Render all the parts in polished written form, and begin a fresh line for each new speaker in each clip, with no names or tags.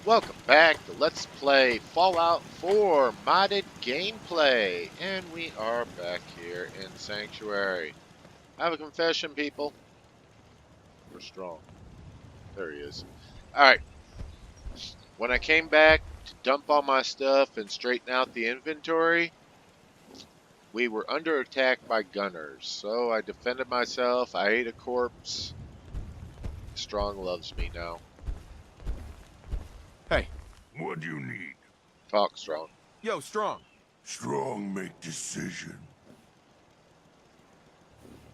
Welcome back to Let's Play Fallout 4 modded gameplay, and we are back here in Sanctuary. I have a confession, people. We're strong. There he is. Alright, when I came back to dump all my stuff and straighten out the inventory, we were under attack by gunners, so I defended myself. I ate a corpse. Strong loves me now.
Hey.
What do you need?
Talk, Strong.
Yo, Strong.
Strong make decision.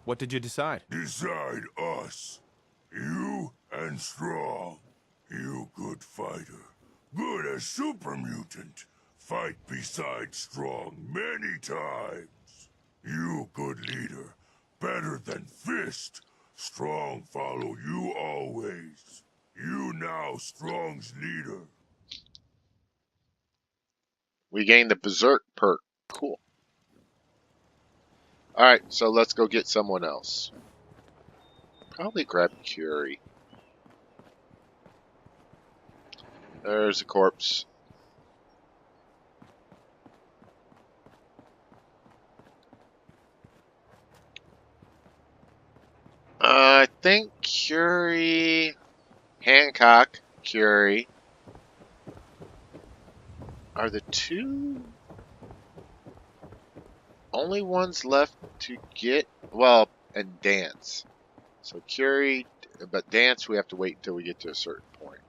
What did you decide?
Decide us. You and Strong. You good fighter. Good as super mutant. Fight beside Strong many times. You good leader. Better than Fist. Strong follow you always. You now Strong's leader.
We gained the Berserk perk. Cool. Alright, so let's go get someone else. Probably grab Curie. There's a corpse. I think Curie, Hancock, Curie are the two only ones left to get, well, and Dance. So Curie, but Dance we have to wait until we get to a certain point.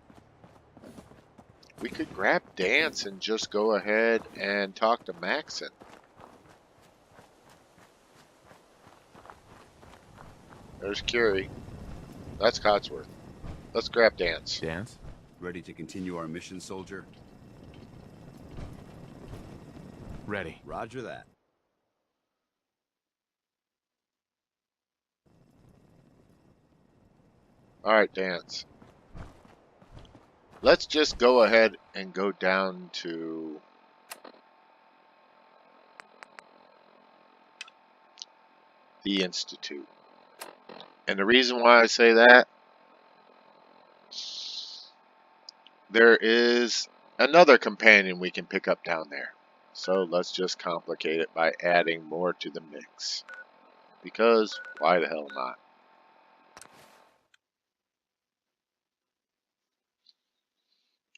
We could grab Dance and just go ahead and talk to Maxon. There's Curie. That's Cotsworth. Let's grab Dance.
Dance?
Ready to continue our mission, soldier?
Ready.
Roger that.
Alright, Dance. Let's just go ahead and go down to the Institute. And the reason why I say that, there is another companion we can pick up down there. So let's just complicate it by adding more to the mix. Because why the hell not?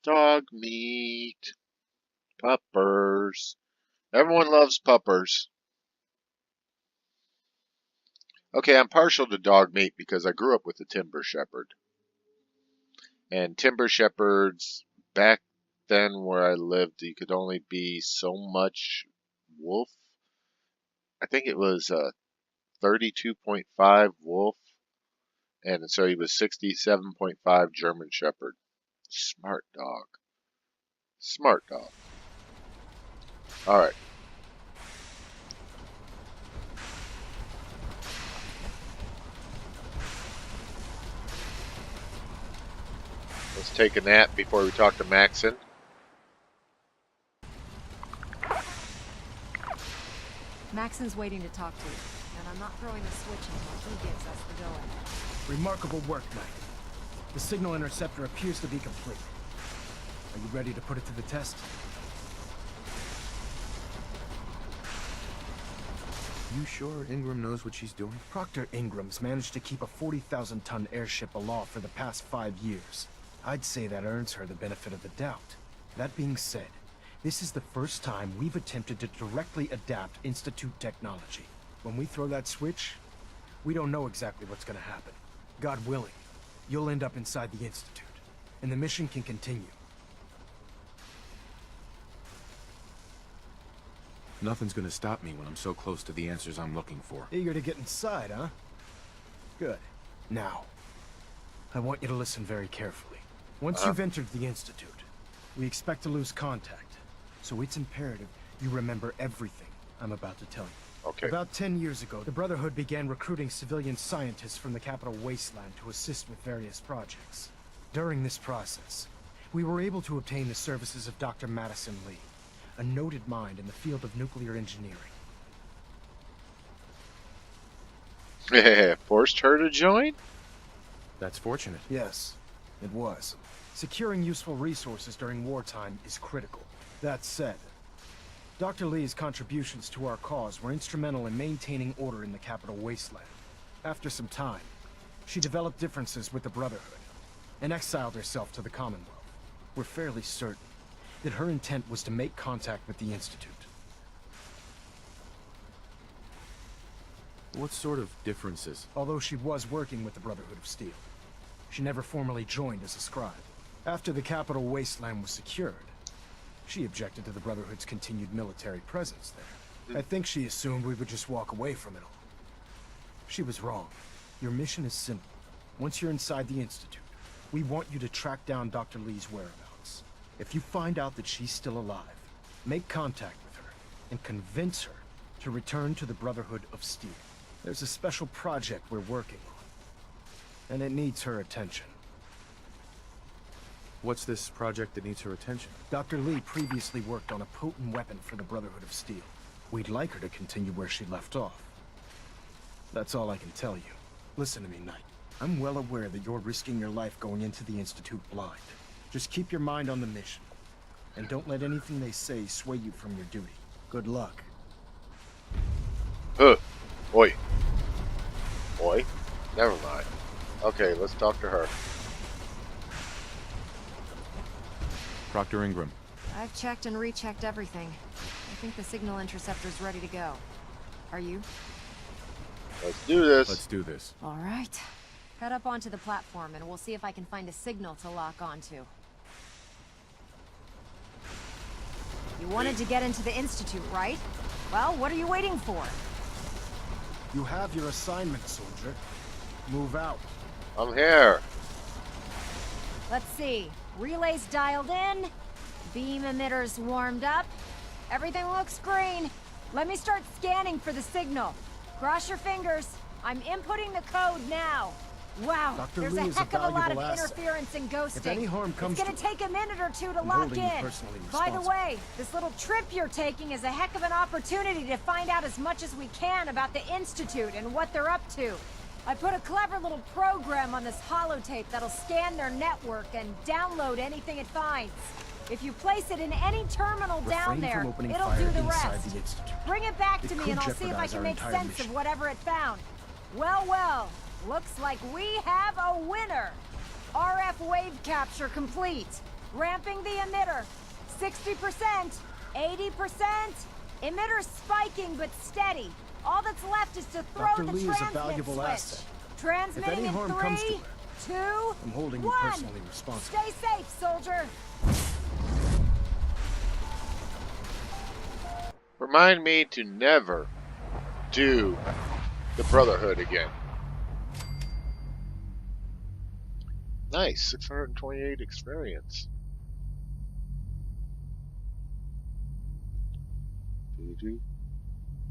Dog meat. Puppers. Everyone loves puppers. Okay, I'm partial to dog meat because I grew up with a timber shepherd. And timber shepherds, back then where I lived, you could only be so much wolf. I think it was 32.5 wolf. And so he was 67.5 German shepherd. Smart dog. Smart dog. Alright. Let's take a nap before we talk to Maxon.
Maxon's waiting to talk to you, and I'm not throwing a switch until he gives us the go-ahead.
Remarkable work, Knight. The signal interceptor appears to be complete. Are you ready to put it to the test?
You sure Ingram knows what she's doing?
Proctor Ingram's managed to keep a 40,000-ton airship aloft for the past 5 years. I'd say that earns her the benefit of the doubt. That being said, this is the first time we've attempted to directly adapt Institute technology. When we throw that switch, we don't know exactly what's gonna happen. God willing, you'll end up inside the Institute, and the mission can continue.
Nothing's gonna stop me when I'm so close to the answers I'm looking for.
Eager to get inside, huh? Good. Now, I want you to listen very carefully. Once you've entered the Institute, we expect to lose contact, so it's imperative you remember everything I'm about to tell you.
Okay.
About 10 years ago, the Brotherhood began recruiting civilian scientists from the capital wasteland to assist with various projects. During this process, we were able to obtain the services of Dr. Madison Lee, a noted mind in the field of nuclear engineering.
Forced her to join?
That's fortunate.
Yes, it was. Securing useful resources during wartime is critical. That said, Dr. Lee's contributions to our cause were instrumental in maintaining order in the capital wasteland. After some time, she developed differences with the Brotherhood and exiled herself to the Commonwealth. We're fairly certain that her intent was to make contact with the Institute.
What sort of differences?
Although she was working with the Brotherhood of Steel, she never formally joined as a scribe. After the capital wasteland was secured, she objected to the Brotherhood's continued military presence there. I think she assumed we would just walk away from it all. She was wrong. Your mission is simple. Once you're inside the Institute, we want you to track down Dr. Lee's whereabouts. If you find out that she's still alive, make contact with her and convince her to return to the Brotherhood of Steel. There's a special project we're working on, and it needs her attention.
What's this project that needs her attention?
Dr. Lee previously worked on a potent weapon for the Brotherhood of Steel. We'd like her to continue where she left off. That's all I can tell you. Listen to me, Knight. I'm well aware that you're risking your life going into the Institute blind. Just keep your mind on the mission, and don't let anything they say sway you from your duty. Good luck.
Oi. Oi? Never mind. Okay, let's talk to her.
Proctor Ingram.
I've checked and rechecked everything. I think the signal interceptor's ready to go. Are you?
Let's do this.
Let's do this.
All right. Head up onto the platform and we'll see if I can find a signal to lock onto. You wanted to get into the Institute, right? Well, what are you waiting for?
You have your assignment, soldier. Move out.
I'm here.
Let's see. Relays dialed in. Beam emitters warmed up. Everything looks green. Let me start scanning for the signal. Cross your fingers. I'm inputting the code now. Wow,
Dr.
there's
Lee
a
is a
heck of a lot of
valuable asset.
interference and ghosting.
If any harm comes
it's gonna
to
take a minute or two to
I'm
lock
holding you
in.
personally
By the
responsible.
way, this little trip you're taking is a heck of an opportunity to find out as much as we can about the Institute and what they're up to. I put a clever little program on this holotape that'll scan their network and download anything it finds. If you place it in any terminal down
Refrain
there,
from opening
it'll
fire
do the
inside
rest.
the Institute.
Bring it back
It
to me
could
and I'll see if I
jeopardize
can
our
make
entire
sense
mission.
of whatever it found. Well, well, looks like we have a winner. RF wave capture complete. Ramping the emitter. 60%, 80%. Emitter spiking but steady. All that's left is to throw
Dr.
the
Lee is a
transmit
valuable
switch.
asset.
Transmitting
If any
in
harm
3,
comes to
2,
her, I'm holding you
1.
personally responsible.
Stay safe, soldier.
Remind me to never do the Brotherhood again. Nice, 628 experience.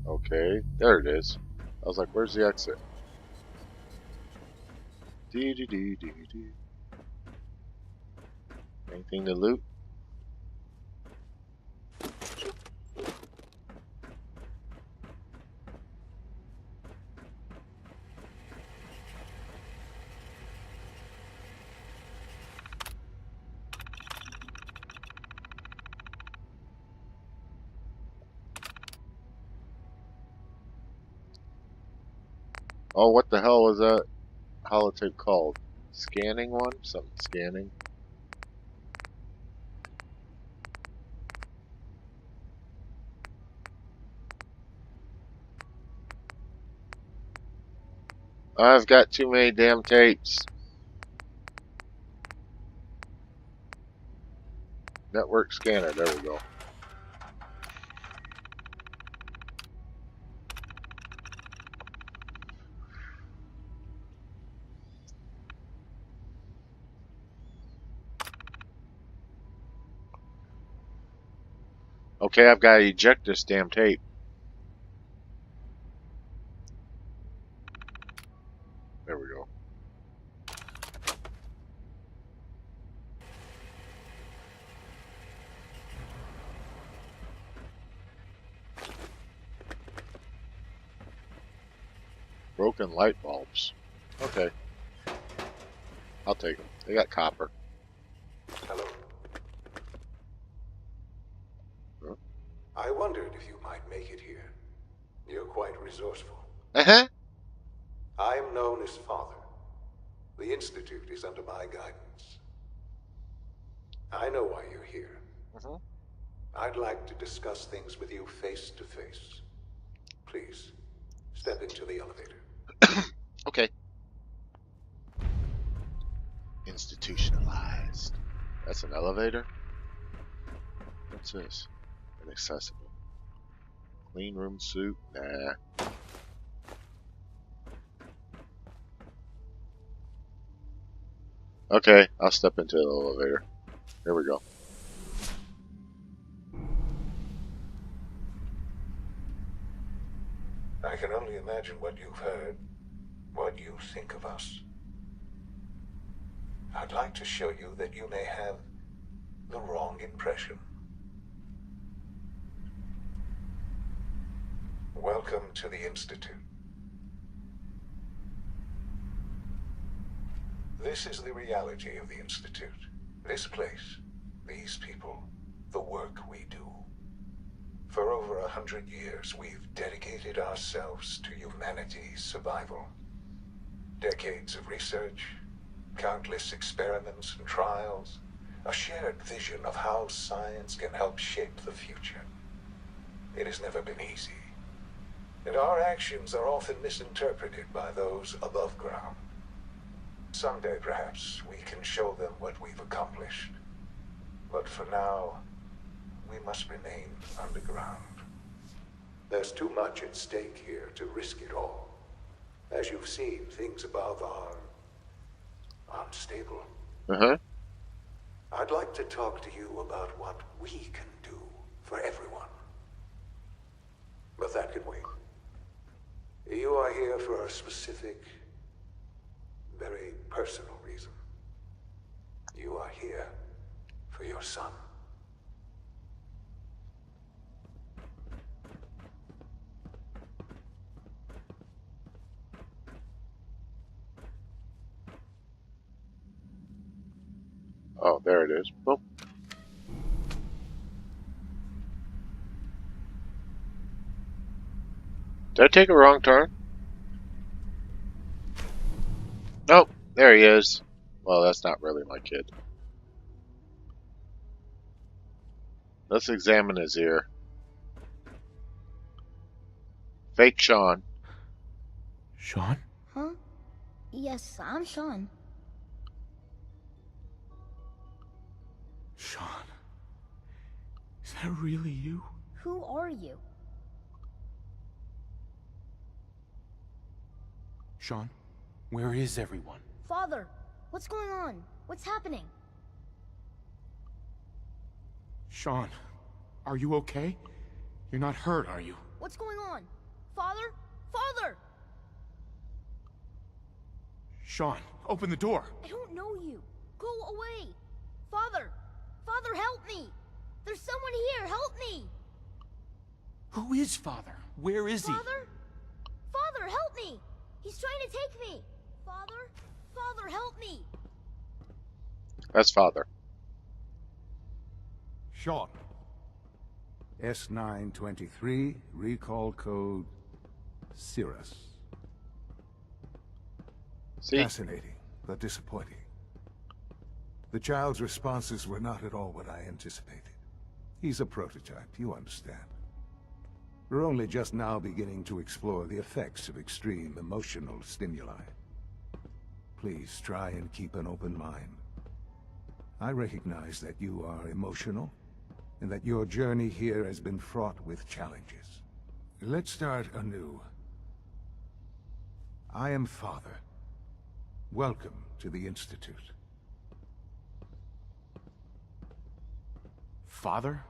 Okay, there it is. I was like, where's the exit? Anything to loot? Oh, what the hell was that holotape called? Scanning one? Something scanning? I've got too many damn tapes. Network scanner, there we go. Okay, I've got to eject this damn tape. There we go. Broken light bulbs. Okay. I'll take them. They got copper.
Hello.
Huh?
I wondered if you might make it here. You're quite resourceful.
Uh-huh.
I am known as Father. The Institute is under my guidance. I know why you're here.
Mhm.
I'd like to discuss things with you face to face. Please, step into the elevator.
Okay. Institutionalized. That's an elevator? What's this? Inaccessible. Clean room suit? Nah. Okay, I'll step into the elevator. Here we go.
I can only imagine what you've heard, what you think of us. I'd like to show you that you may have the wrong impression. Welcome to the Institute. This is the reality of the Institute. This place, these people, the work we do. For over 100 years, we've dedicated ourselves to humanity's survival. Decades of research, countless experiments and trials, a shared vision of how science can help shape the future. It has never been easy, and our actions are often misinterpreted by those above ground. Someday, perhaps, we can show them what we've accomplished. But for now, we must remain underground. There's too much at stake here to risk it all. As you've seen, things above are unstable.
Uh-huh.
I'd like to talk to you about what we can do for everyone. But that can wait. You are here for a specific, very personal reason. You are here for your son.
Oh, there it is. Boom. Did I take a wrong turn? Nope. There he is. Well, that's not really my kid. Let's examine his ear. Fake Sean.
Sean?
Huh? Yes, I'm Sean.
Sean. Is that really you?
Who are you?
Sean, where is everyone?
Father, what's going on? What's happening?
Sean, are you okay? You're not hurt, are you?
What's going on? Father? Father!
Sean, open the door.
I don't know you. Go away. Father! Father, help me! There's someone here, help me!
Who is Father? Where is he?
Father? Father, help me! He's trying to take me! Father? Father, help me!
That's Father.
Sean. S923, recall code Cirrus.
See?
Fascinating, but disappointing. The child's responses were not at all what I anticipated. He's a prototype, you understand. We're only just now beginning to explore the effects of extreme emotional stimuli. Please try and keep an open mind. I recognize that you are emotional, and that your journey here has been fraught with challenges. Let's start anew. I am Father. Welcome to the Institute.
Father?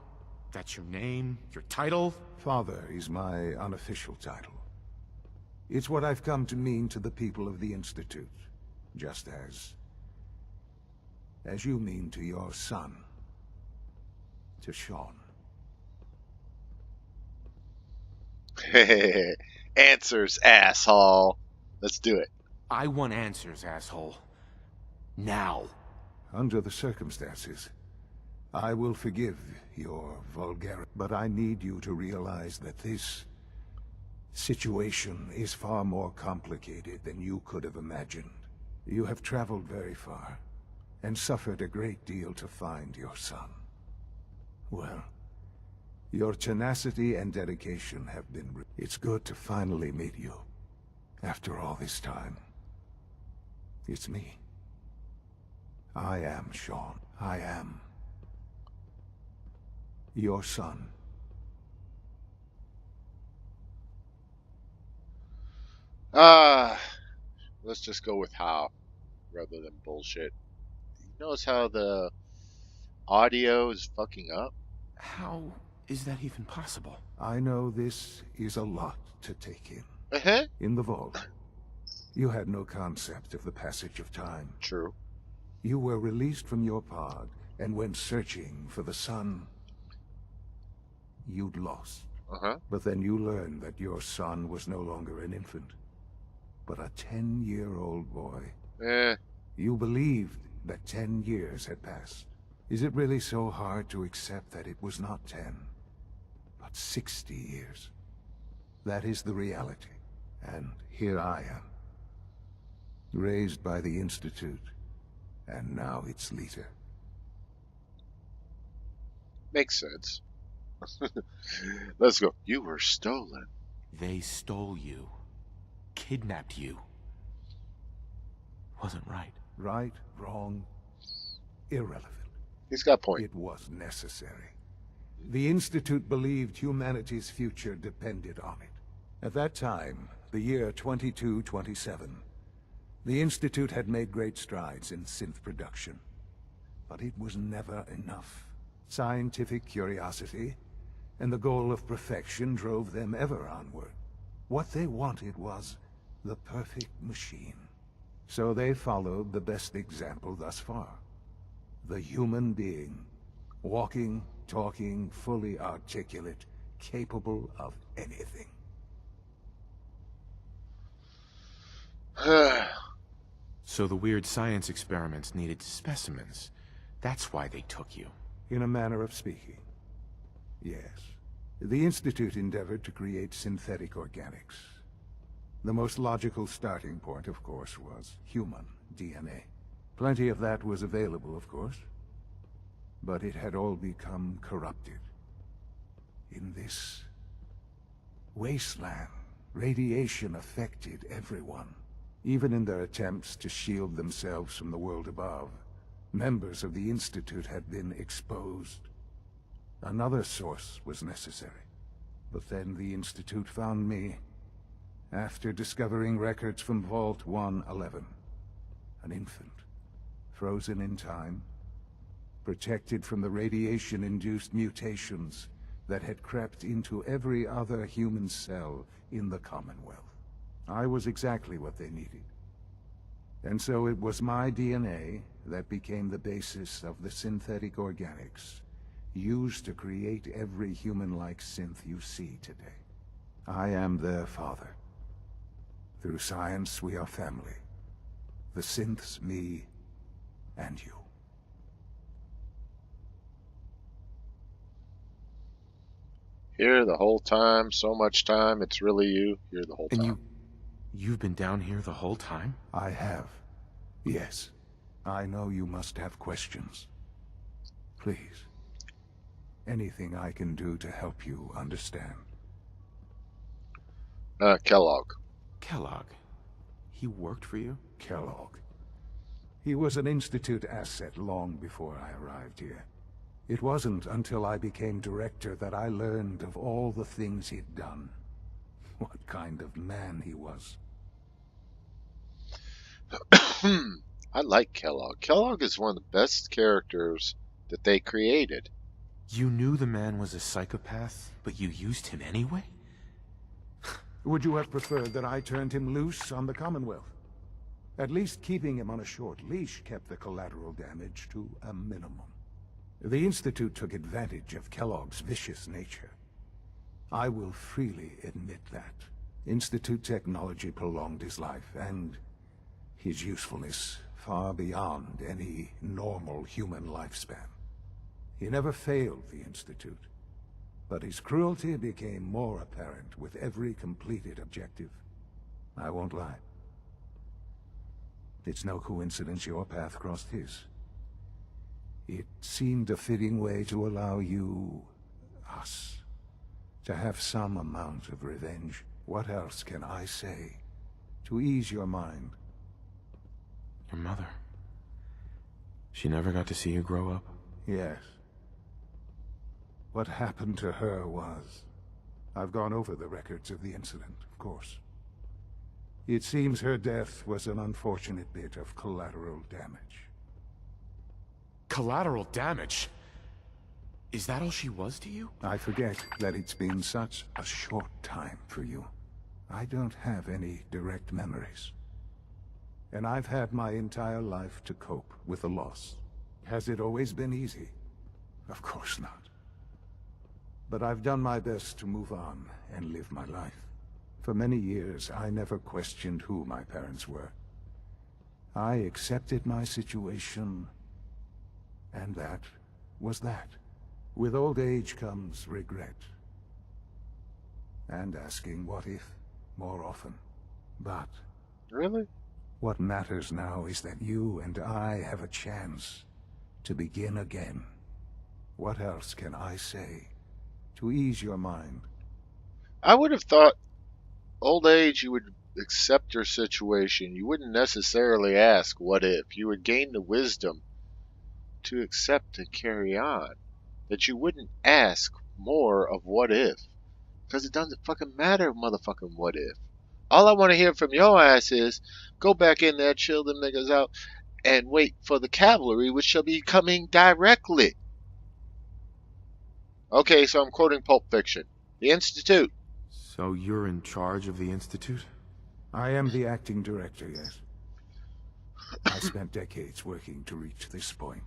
That's your name? Your title?
Father is my unofficial title. It's what I've come to mean to the people of the Institute, just as you mean to your son, to Sean.
Answers, asshole. Let's do it.
I want answers, asshole. Now.
under the circumstances, I will forgive your vulgarity. But I need you to realize that this situation is far more complicated than you could have imagined. You have traveled very far, and suffered a great deal to find your son. Well, your tenacity and dedication have been... It's good to finally meet you, after all this time. It's me. I am Sean. I am your son.
Let's just go with how, rather than bullshit. You notice how the audio is fucking up?
How is that even possible?
I know this is a lot to take in.
Uh-huh.
In the vault, you had no concept of the passage of time.
True.
You were released from your pod and went searching for the son you'd lost.
Uh-huh.
But then you learned that your son was no longer an infant, but a 10-year-old boy. You believed that 10 years had passed. Is it really so hard to accept that it was not 10, but 60 years? That is the reality. And here I am, raised by the Institute, and now its leader.
Makes sense. Let's go. You were stolen.
They stole you. Kidnapped you. Wasn't right.
Right, wrong, irrelevant.
He's got a point.
It was necessary. The Institute believed humanity's future depended on it. At that time, the year 2227, the Institute had made great strides in synth production. But it was never enough. Scientific curiosity and the goal of perfection drove them ever onward. What they wanted was the perfect machine. So they followed the best example thus far. The human being. Walking, talking, fully articulate, capable of anything.
So the weird science experiments needed specimens. That's why they took you.
In a manner of speaking. Yes. The Institute endeavored to create synthetic organics. The most logical starting point, of course, was human DNA. Plenty of that was available, of course. But it had all become corrupted. In this wasteland, radiation affected everyone. Even in their attempts to shield themselves from the world above, members of the Institute had been exposed. Another source was necessary. But then the Institute found me, after discovering records from Vault 111. An infant, frozen in time, protected from the radiation-induced mutations that had crept into every other human cell in the Commonwealth. I was exactly what they needed. And so it was my DNA that became the basis of the synthetic organics used to create every human-like synth you see today. I am their father. Through science, we are family. The synths, me, and you.
Here the whole time, so much time, it's really you. Here the whole time.
And you've been down here the whole time?
I have. Yes. I know you must have questions. Please. Anything I can do to help you understand.
Kellogg.
Kellogg? He worked for you?
Kellogg. He was an Institute asset long before I arrived here. It wasn't until I became director that I learned of all the things he'd done. What kind of man he was.
I like Kellogg. Kellogg is one of the best characters that they created.
You knew the man was a psychopath, but you used him anyway?
Would you have preferred that I turned him loose on the Commonwealth? At least keeping him on a short leash kept the collateral damage to a minimum. The Institute took advantage of Kellogg's vicious nature. I will freely admit that. Institute technology prolonged his life, and his usefulness far beyond any normal human lifespan. He never failed the Institute, but his cruelty became more apparent with every completed objective. I won't lie. It's no coincidence your path crossed his. It seemed a fitting way to allow you, us, to have some amount of revenge. What else can I say to ease your mind?
Your mother. She never got to see you grow up?
Yes. What happened to her was... I've gone over the records of the incident, of course. It seems her death was an unfortunate bit of collateral damage.
Collateral damage? Is that all she was to you?
I forget that it's been such a short time for you. I don't have any direct memories. And I've had my entire life to cope with the loss. Has it always been easy? Of course not. But I've done my best to move on and live my life. For many years, I never questioned who my parents were. I accepted my situation, and that was that. With old age comes regret. And asking what if more often. But...
Really?
What matters now is that you and I have a chance to begin again. What else can I say to ease your mind?
I would have thought old age, you would accept your situation. You wouldn't necessarily ask what if. You would gain the wisdom to accept and carry on. That you wouldn't ask more of what if. Because it doesn't fucking matter, motherfucking what if. All I want to hear from your ass is, go back in there, chill them niggas out, and wait for the cavalry, which shall be coming directly. Okay, so I'm quoting Pulp Fiction. The Institute.
So you're in charge of the Institute?
I am the acting director, yes. I spent decades working to reach this point.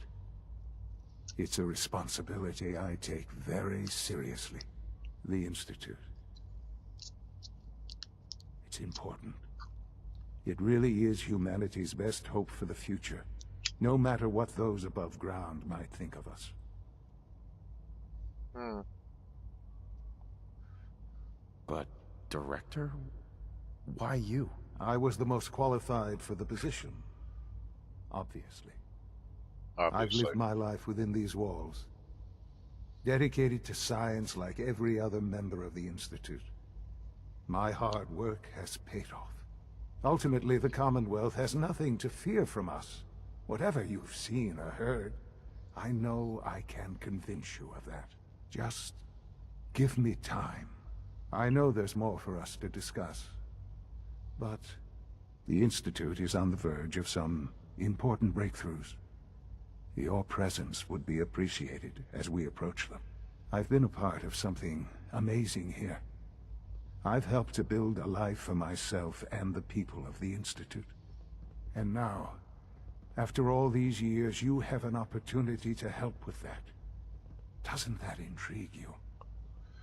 It's a responsibility I take very seriously. The Institute. It's important. It really is humanity's best hope for the future, no matter what those above ground might think of us.
But, director? Why you?
I was the most qualified for the position. Obviously. I've lived my life within these walls. Dedicated to science like every other member of the Institute. My hard work has paid off. Ultimately, the Commonwealth has nothing to fear from us. Whatever you've seen or heard, I know I can convince you of that. Just give me time. I know there's more for us to discuss. But the Institute is on the verge of some important breakthroughs. Your presence would be appreciated as we approach them. I've been a part of something amazing here. I've helped to build a life for myself and the people of the Institute. And now, after all these years, you have an opportunity to help with that. Doesn't that intrigue you?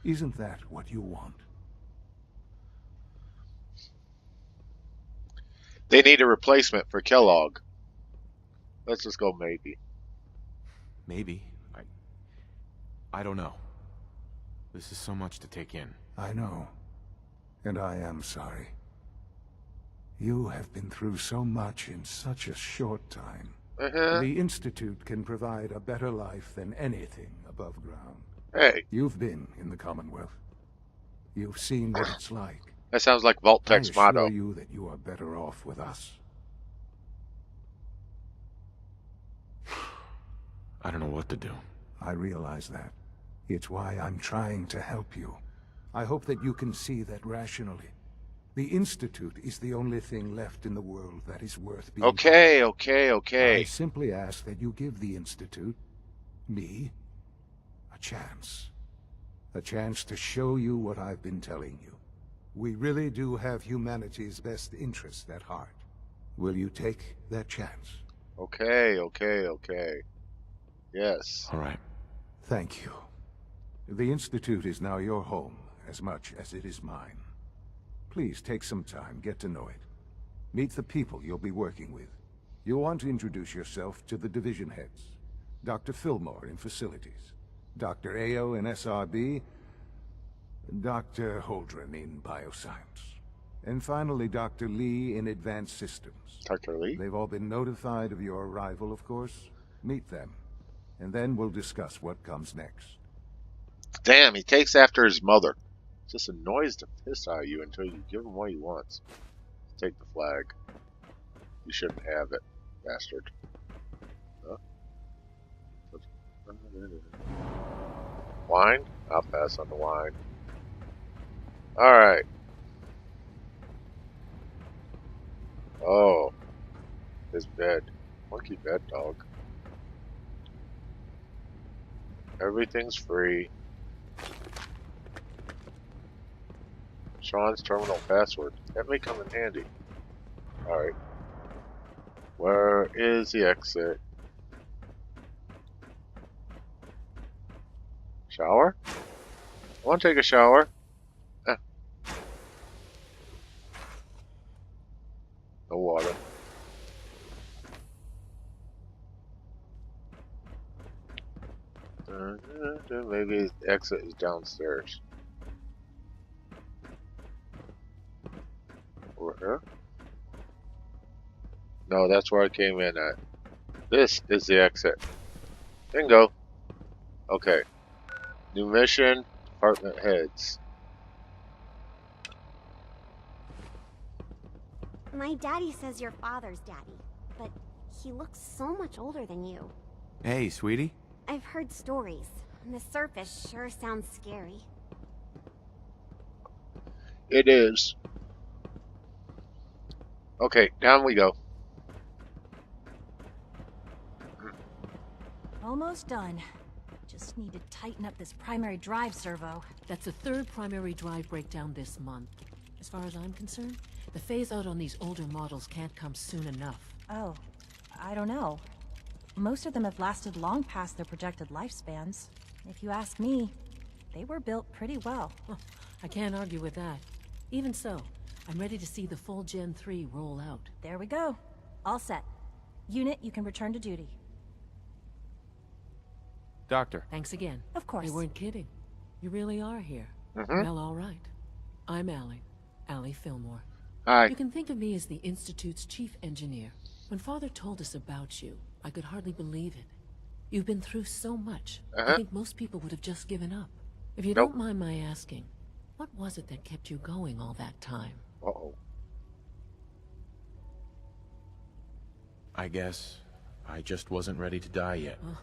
Isn't that what you want?
They need a replacement for Kellogg. Let's just go maybe.
Maybe. I don't know. This is so much to take in.
I know. And I am sorry. You have been through so much in such a short time. The Institute can provide a better life than anything above ground.
Hey.
You've been in the Commonwealth. You've seen what it's like.
That sounds like Vault-Tech's motto.
I assure you that you are better off with us.
I don't know what to do.
I realize that. It's why I'm trying to help you. I hope that you can see that rationally. The Institute is the only thing left in the world that is worth being...
Okay.
I simply ask that you give the Institute, me, a chance. A chance to show you what I've been telling you. We really do have humanity's best interest at heart. Will you take that chance?
Okay. Yes.
All right.
Thank you. The Institute is now your home, as much as it is mine. Please take some time, get to know it. Meet the people you'll be working with. You'll want to introduce yourself to the division heads. Dr. Fillmore in Facilities, Dr. Ayo in SRB, Dr. Holdren in Bioscience, and finally Dr. Lee in Advanced Systems.
Dr. Lee?
They've all been notified of your arrival, of course. Meet them, and then we'll discuss what comes next.
Damn, he takes after his mother. Just annoys the piss out of you until you give him what he wants. Take the flag. You shouldn't have it, bastard. Huh? Wine? I'll pass on the wine. Alright. Oh. His bed. Monkey bed, dog. Everything's free. Sean's terminal password. That may come in handy. Alright. Where is the exit? Shower? I want to take a shower. No water. Maybe the exit is downstairs. Over here? No, that's where I came in at. This is the exit. Bingo. Okay. New mission, department heads.
My daddy says your father's daddy, but he looks so much older than you.
Hey, sweetie.
I've heard stories. The surface sure sounds scary.
It is. Okay, down we go.
Almost done. Just need to tighten up this primary drive servo.
That's the third primary drive breakdown this month. As far as I'm concerned, the phase out on these older models can't come soon enough.
Oh, I don't know. Most of them have lasted long past their projected lifespans. If you ask me, they were built pretty well.
Well, I can't argue with that. Even so, I'm ready to see the full Gen 3 roll out.
There we go. All set. Unit, you can return to duty.
Doctor.
Thanks again.
Of course.
They weren't kidding. You really are here.
Mm-hmm.
Well, all right. I'm Allie Fillmore.
Hi.
You can think of me as the Institute's chief engineer. When Father told us about you, I could hardly believe it. You've been through so much. I think most people would have just given up. If you don't mind my asking, what was it that kept you going all that time?
Uh-oh.
I guess I just wasn't ready to die yet.
Oh,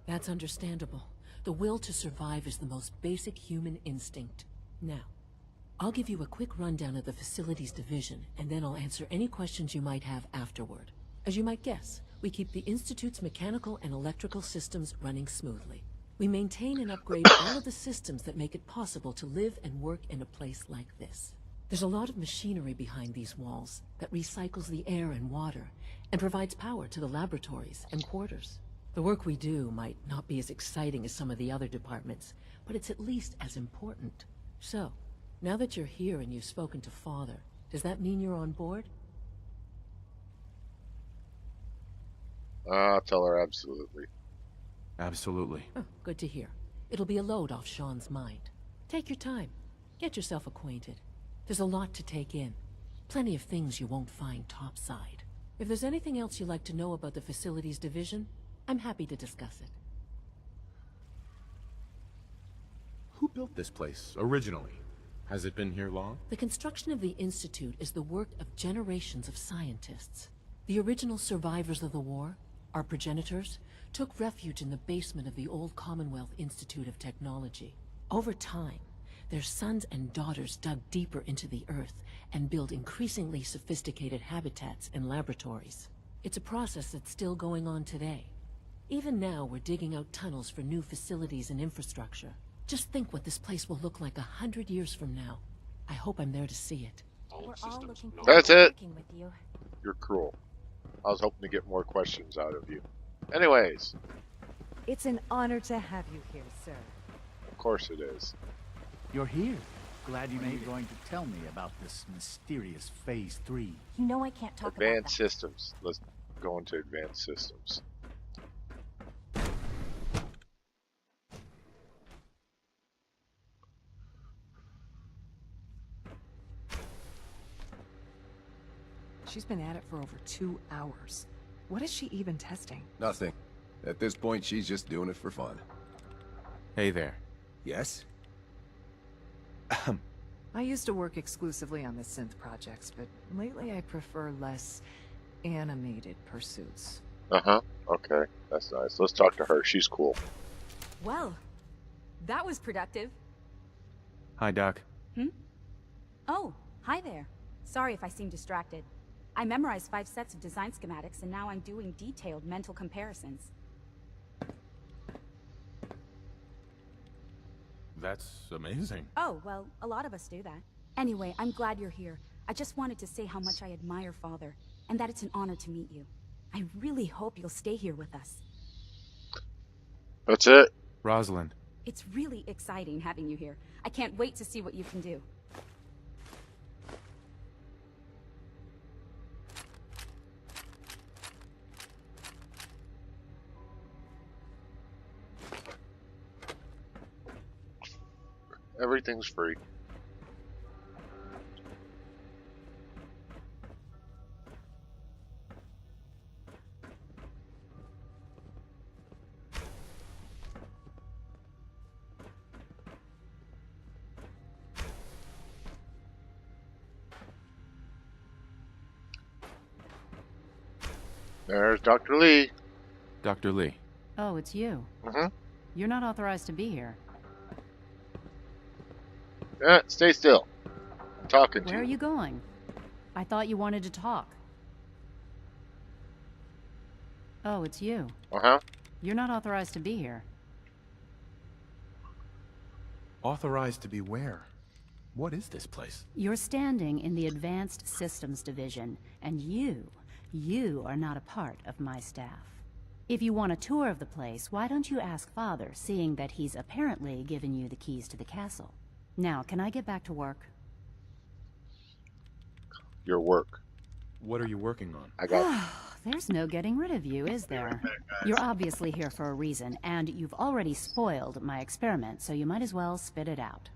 that's understandable. The will to survive is the most basic human instinct. Now, I'll give you a quick rundown of the facilities division, and then I'll answer any questions you might have afterward. As you might guess, we keep the Institute's mechanical and electrical systems running smoothly. We maintain and upgrade all of the systems that make it possible to live and work in a place like this. There's a lot of machinery behind these walls that recycles the air and water and provides power to the laboratories and quarters. The work we do might not be as exciting as some of the other departments, but it's at least as important. So, now that you're here and you've spoken to Father, does that mean you're on board?
I'll tell her absolutely.
Absolutely.
Oh, good to hear. It'll be a load off Sean's mind. Take your time. Get yourself acquainted. There's a lot to take in. Plenty of things you won't find topside. If there's anything else you'd like to know about the facilities division, I'm happy to discuss it.
Who built this place, originally? Has it been here long?
The construction of the Institute is the work of generations of scientists. The original survivors of the war, our progenitors, took refuge in the basement of the old Commonwealth Institute of Technology. Over time, their sons and daughters dug deeper into the earth and built increasingly sophisticated habitats and laboratories. It's a process that's still going on today. Even now, we're digging out tunnels for new facilities and infrastructure. Just think what this place will look like 100 years from now. I hope I'm there to see it.
We're all looking forward
That's
to
it.
working with you.
You're cruel. I was hoping to get more questions out of you. Anyways,
It's an honor to have you here, sir.
of course it is.
You're here. Glad you made it. Going to tell me about this mysterious Phase 3.
You know I can't talk about
Advanced
that.
systems. Let's go into advanced systems.
She's been at it for over 2 hours. What is she even testing?
Nothing. At this point, she's just doing it for fun.
Hey there.
Yes?
I used to work exclusively on the Synth projects, but lately I prefer less animated pursuits.
Uh-huh. Okay, that's nice. Let's talk to her. She's cool.
Well, that was productive.
Hi, Doc.
Oh, hi there. Sorry if I seem distracted. I memorized 5 sets of design schematics, and now I'm doing detailed mental comparisons.
That's amazing.
Oh, well, a lot of us do that. Anyway, I'm glad you're here. I just wanted to say how much I admire Father, and that it's an honor to meet you. I really hope you'll stay here with us.
That's it.
Rosalind.
It's really exciting having you here. I can't wait to see what you can do.
Everything's free. There's Dr. Lee.
Dr. Lee.
Oh, it's you.
Mm-hmm.
You're not authorized to be here.
Stay still. I'm talking to you.
Where are you going? I thought you wanted to talk. Oh, it's you.
Uh-huh.
You're not authorized to be here.
Authorized to be where? What is this place?
You're standing in the Advanced Systems Division, and you are not a part of my staff. If you want a tour of the place, why don't you ask Father, seeing that he's apparently given you the keys to the castle? Now, can I get back to work?
Your work.
What are you working on?
I got
There's no getting rid of you, is there? You're obviously here for a reason, and you've already spoiled my experiment, so you might as well spit it out.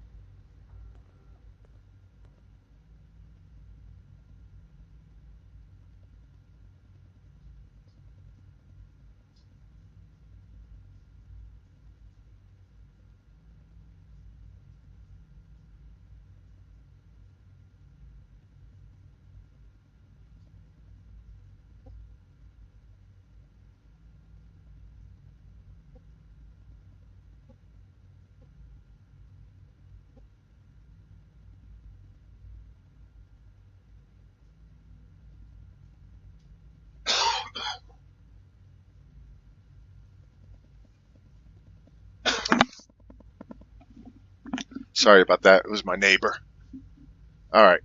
Sorry about that. It was my neighbor. All right.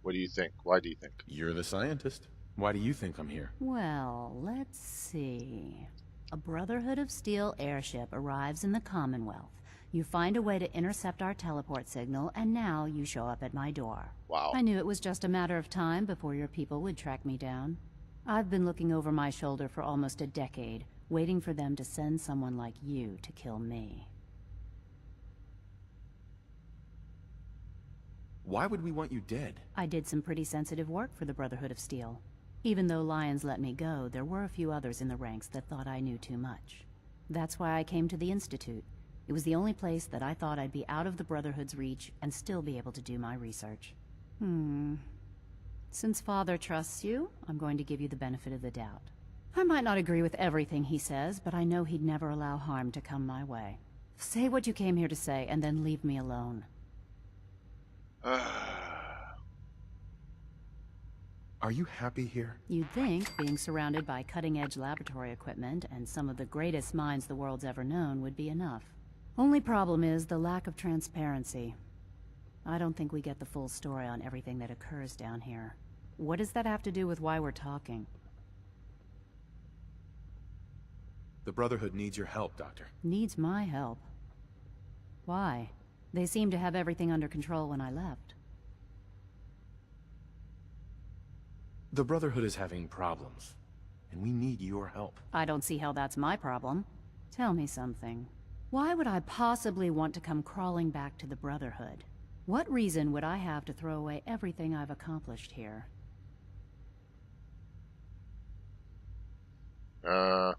What do you think? Why do you think?
You're the scientist. Why do you think I'm here?
Well, let's see. A Brotherhood of Steel airship arrives in the Commonwealth. You find a way to intercept our teleport signal, and now you show up at my door.
Wow.
I knew it was just a matter of time before your people would track me down. I've been looking over my shoulder for almost a decade, waiting for them to send someone like you to kill me.
Why would we want you dead?
I did some pretty sensitive work for the Brotherhood of Steel. Even though Lyons let me go, there were a few others in the ranks that thought I knew too much. That's why I came to the Institute. It was the only place that I thought I'd be out of the Brotherhood's reach and still be able to do my research. Since Father trusts you, I'm going to give you the benefit of the doubt. I might not agree with everything he says, but I know he'd never allow harm to come my way. Say what you came here to say, and then leave me alone.
Are you happy here?
You'd think being surrounded by cutting-edge laboratory equipment and some of the greatest minds the world's ever known would be enough. Only problem is the lack of transparency. I don't think we get the full story on everything that occurs down here. What does that have to do with why we're talking?
The Brotherhood needs your help, Doctor.
Needs my help. Why? They seemed to have everything under control when I left.
The Brotherhood is having problems, and we need your help.
I don't see how that's my problem. Tell me something. Why would I possibly want to come crawling back to the Brotherhood? What reason would I have to throw away everything I've accomplished here?
I'm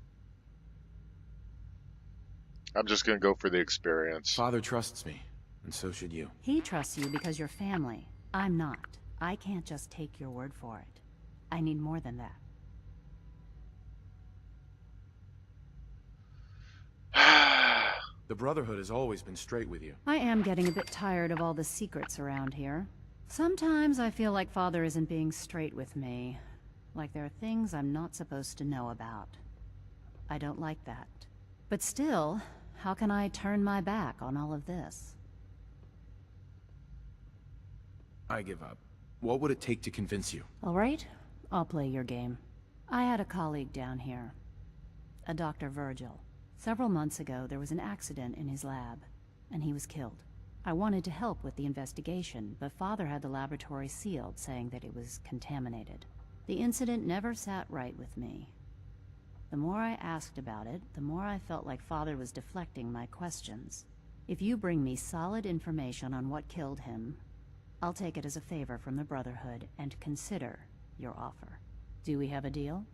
just gonna go for the experience.
Father trusts me, and so should you.
He trusts you because you're family. I'm not. I can't just take your word for it. I need more than that.
The Brotherhood has always been straight with you.
I am getting a bit tired of all the secrets around here. Sometimes I feel like Father isn't being straight with me. Like there are things I'm not supposed to know about. I don't like that. But still, how can I turn my back on all of this?
I give up. What would it take to convince you?
All right, I'll play your game. I had a colleague down here, a Dr. Virgil. Several months ago, there was an accident in his lab, and he was killed. I wanted to help with the investigation, but Father had the laboratory sealed, saying that it was contaminated. The incident never sat right with me. The more I asked about it, the more I felt like Father was deflecting my questions. If you bring me solid information on what killed him, I'll take it as a favor from the Brotherhood and consider your offer. Do we have a deal?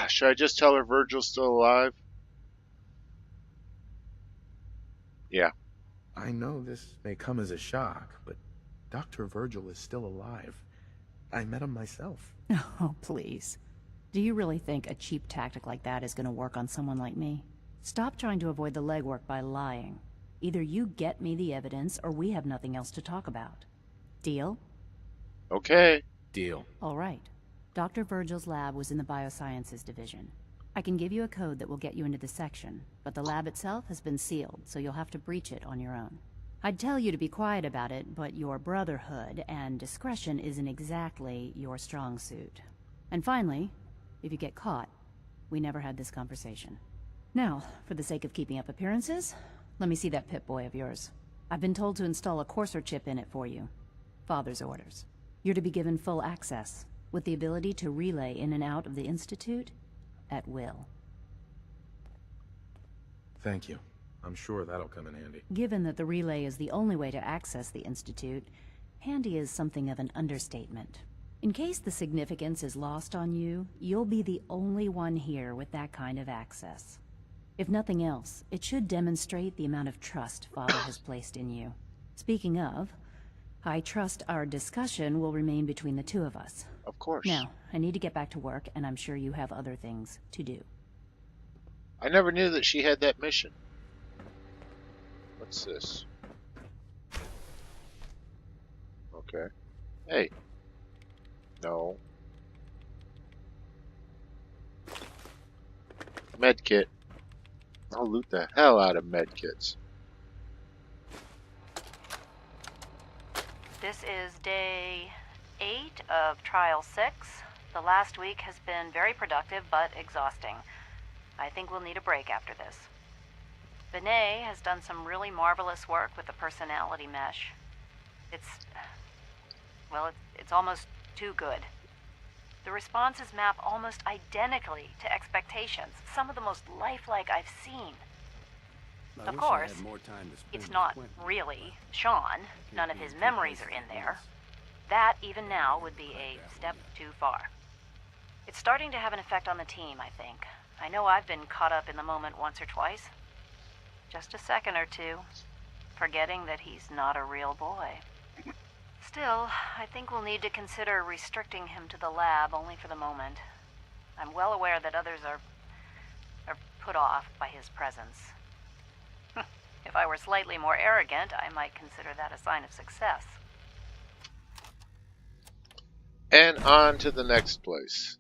Should I just tell her Virgil's still alive? Yeah.
I know this may come as a shock, but Dr. Virgil is still alive. I met him myself.
Oh, please. Do you really think a cheap tactic like that is going to work on someone like me? Stop trying to avoid the legwork by lying. Either you get me the evidence, or we have nothing else to talk about. Deal?
Okay.
Deal.
All right. Dr. Virgil's lab was in the Biosciences Division. I can give you a code that will get you into the section, but the lab itself has been sealed, so you'll have to breach it on your own. I'd tell you to be quiet about it, but your Brotherhood and discretion isn't exactly your strong suit. And finally, if you get caught, we never had this conversation. Now, for the sake of keeping up appearances, let me see that Pip-Boy of yours. I've been told to install a courser chip in it for you. Father's orders. You're to be given full access, with the ability to relay in and out of the Institute at will.
Thank you. I'm sure that'll come in handy.
Given that the relay is the only way to access the Institute, handy is something of an understatement. In case the significance is lost on you, you'll be the only one here with that kind of access. If nothing else, it should demonstrate the amount of trust Father has placed in you. Speaking of, I trust our discussion will remain between the two of us.
Of course.
Now, I need to get back to work, and I'm sure you have other things to do.
I never knew that she had that mission. What's this? Okay. Hey. No. Medkit. I'll loot the hell out of medkits.
This is day 8 of Trial 6. The last week has been very productive, but exhausting. I think we'll need a break after this. Vinay has done some really marvelous work with the personality mesh. It's almost too good. The responses map almost identically to expectations, some of the most lifelike I've seen. Of course, it's not really Sean. None of his memories are in there. That, even now, would be a step too far. It's starting to have an effect on the team, I think. I know I've been caught up in the moment once or twice. Just a second or two, forgetting that he's not a real boy. Still, I think we'll need to consider restricting him to the lab only for the moment. I'm well aware that others are put off by his presence. If I were slightly more arrogant, I might consider that a sign of success.
And on to the next place.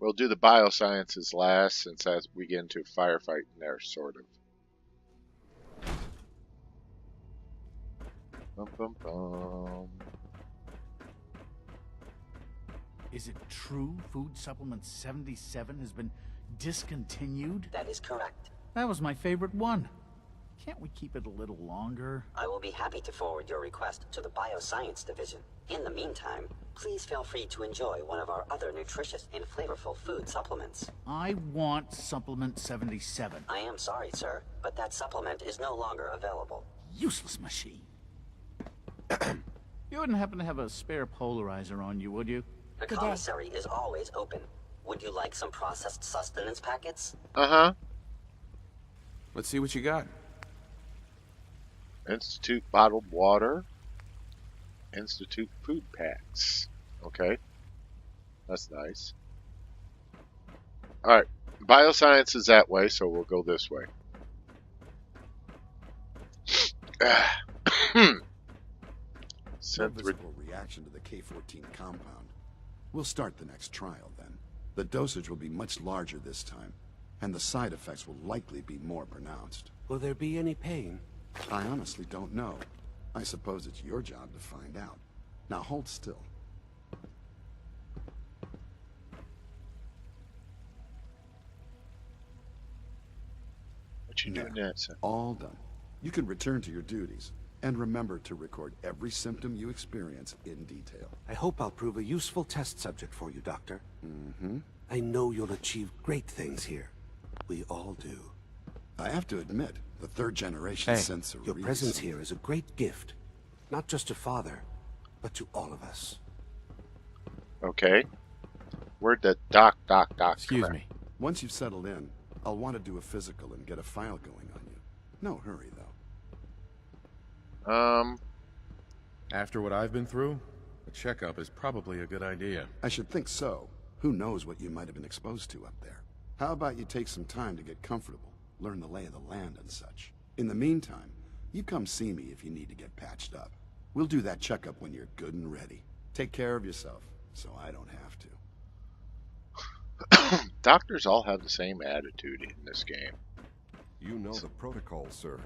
We'll do the biosciences last, since as we get into firefighting there, sort of. Bum, bum, bum.
Is it true Food Supplement 77 has been discontinued?
That is correct.
That was my favorite one. Can't we keep it a little longer?
I will be happy to forward your request to the Bioscience Division. In the meantime, please feel free to enjoy one of our other nutritious and flavorful food supplements.
I want Supplement 77.
I am sorry, sir, but that supplement is no longer available.
Useless machine. You wouldn't happen to have a spare polarizer on you, would you?
The commissary is always open. Would you like some processed sustenance packets?
Uh-huh.
Let's see what you got.
Institute bottled water. Institute food packs. Okay. That's nice. Alright. Bioscience is that way, so we'll go this way.
No visible reaction to the K-14 compound. We'll start the next trial then. The dosage will be much larger this time, and the side effects will likely be more pronounced.
Will there be any pain?
I honestly don't know. I suppose it's your job to find out. Now hold still.
What you doing now, son?
All done. You can return to your duties. And remember to record every symptom you experience in detail.
I hope I'll prove a useful test subject for you, Doctor.
Mm-hmm.
I know you'll achieve great things here. We all do.
I have to admit, the third-generation synths are
your
really
presence
something.
here is a great gift. Not just to Father, but to all of us.
Okay. Where'd the doc
Excuse me.
Once you've settled in, I'll want to do a physical and get a file going on you. No hurry, though.
After what I've been through, a checkup is probably a good idea.
I should think so. Who knows what you might have been exposed to up there? How about you take some time to get comfortable, learn the lay of the land and such. In the meantime, you come see me if you need to get patched up. We'll do that checkup when you're good and ready. Take care of yourself, so I don't have to.
Doctors all have the same attitude in this game.
You know the protocol, sir.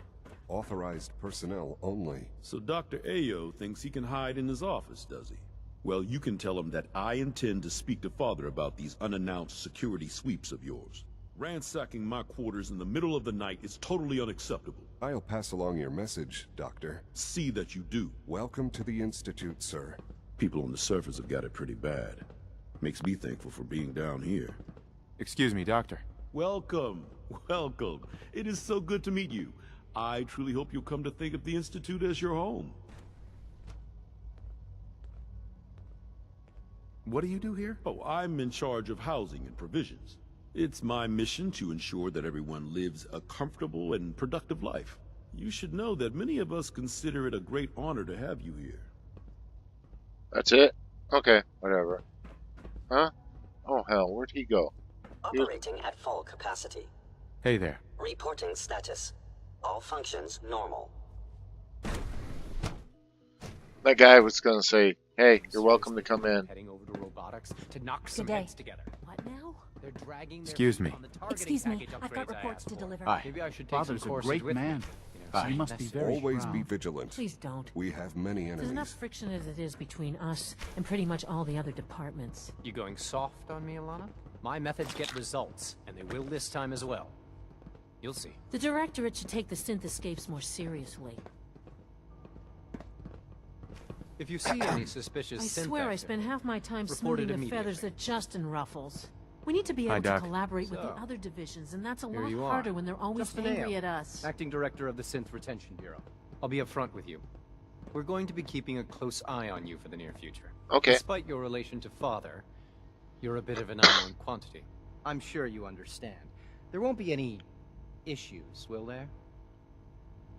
Authorized personnel only.
So Dr. Ayo thinks he can hide in his office, does he? Well, you can tell him that I intend to speak to Father about these unannounced security sweeps of yours. Ransacking my quarters in the middle of the night is totally unacceptable.
I'll pass along your message, Doctor.
See that you do.
Welcome to the Institute, sir.
People on the surface have got it pretty bad. Makes me thankful for being down here.
Excuse me, Doctor.
Welcome. Welcome. It is so good to meet you. I truly hope you'll come to think of the Institute as your home.
What do you do here?
Oh, I'm in charge of housing and provisions. It's my mission to ensure that everyone lives a comfortable and productive life. You should know that many of us consider it a great honor to have you here.
That's it? Okay, whatever. Huh? Oh hell, where'd he go?
Operating at full capacity.
Hey there.
Reporting status. All functions normal.
That guy was gonna say, hey, you're welcome to come in.
Heading over to robotics to knock some heads together.
What now?
They're dragging their
Excuse
feet
me.
on the targeting
Excuse me,
package
I've got
upgrades I
reports
asked
to
for.
deliver.
Hi.
Maybe I should take
Father's
some
a
courses
great
with
man.
me.
So he must be very
Always
proud.
be vigilant.
Please don't.
We have many
There's enough
enemies.
friction as it is between us and pretty much all the other departments.
You going soft on me, Alana? My methods get results, and they will this time as well. You'll see.
The Directorate should take the synth escapes more seriously.
If you see any suspicious
I
synth
swear I
action,
spend half my time
report it
smoothing the feathers
immediately.
that Justin ruffles. We need to be
Hi,
able to
Doc.
collaborate with the
So,
other divisions, and that's a
Here
lot
you
harder
are.
when they're always
Justin
angry
Ayo,
at us.
Acting Director of the Synth Retention Bureau. I'll be upfront with you. We're going to be keeping a close eye on you for the near future.
Okay.
Despite your relation to Father, you're a bit of an unknown quantity. I'm sure you understand. There won't be any issues, will there?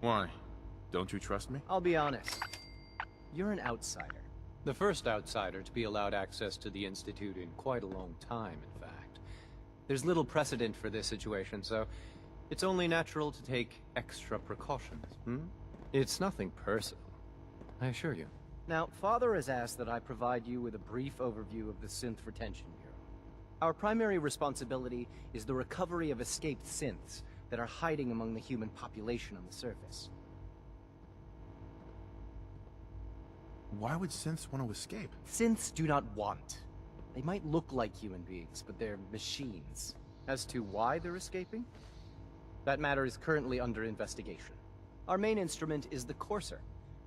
Why? Don't you trust me?
I'll be honest. You're an outsider. The first outsider to be allowed access to the Institute in quite a long time, in fact. There's little precedent for this situation, so it's only natural to take extra precautions. It's nothing personal, I assure you. Now, Father has asked that I provide you with a brief overview of the Synth Retention Bureau. Our primary responsibility is the recovery of escaped synths that are hiding among the human population on the surface.
Why would synths want to escape?
Synths do not want. They might look like human beings, but they're machines. As to why they're escaping? That matter is currently under investigation.
Our main instrument is the Courser,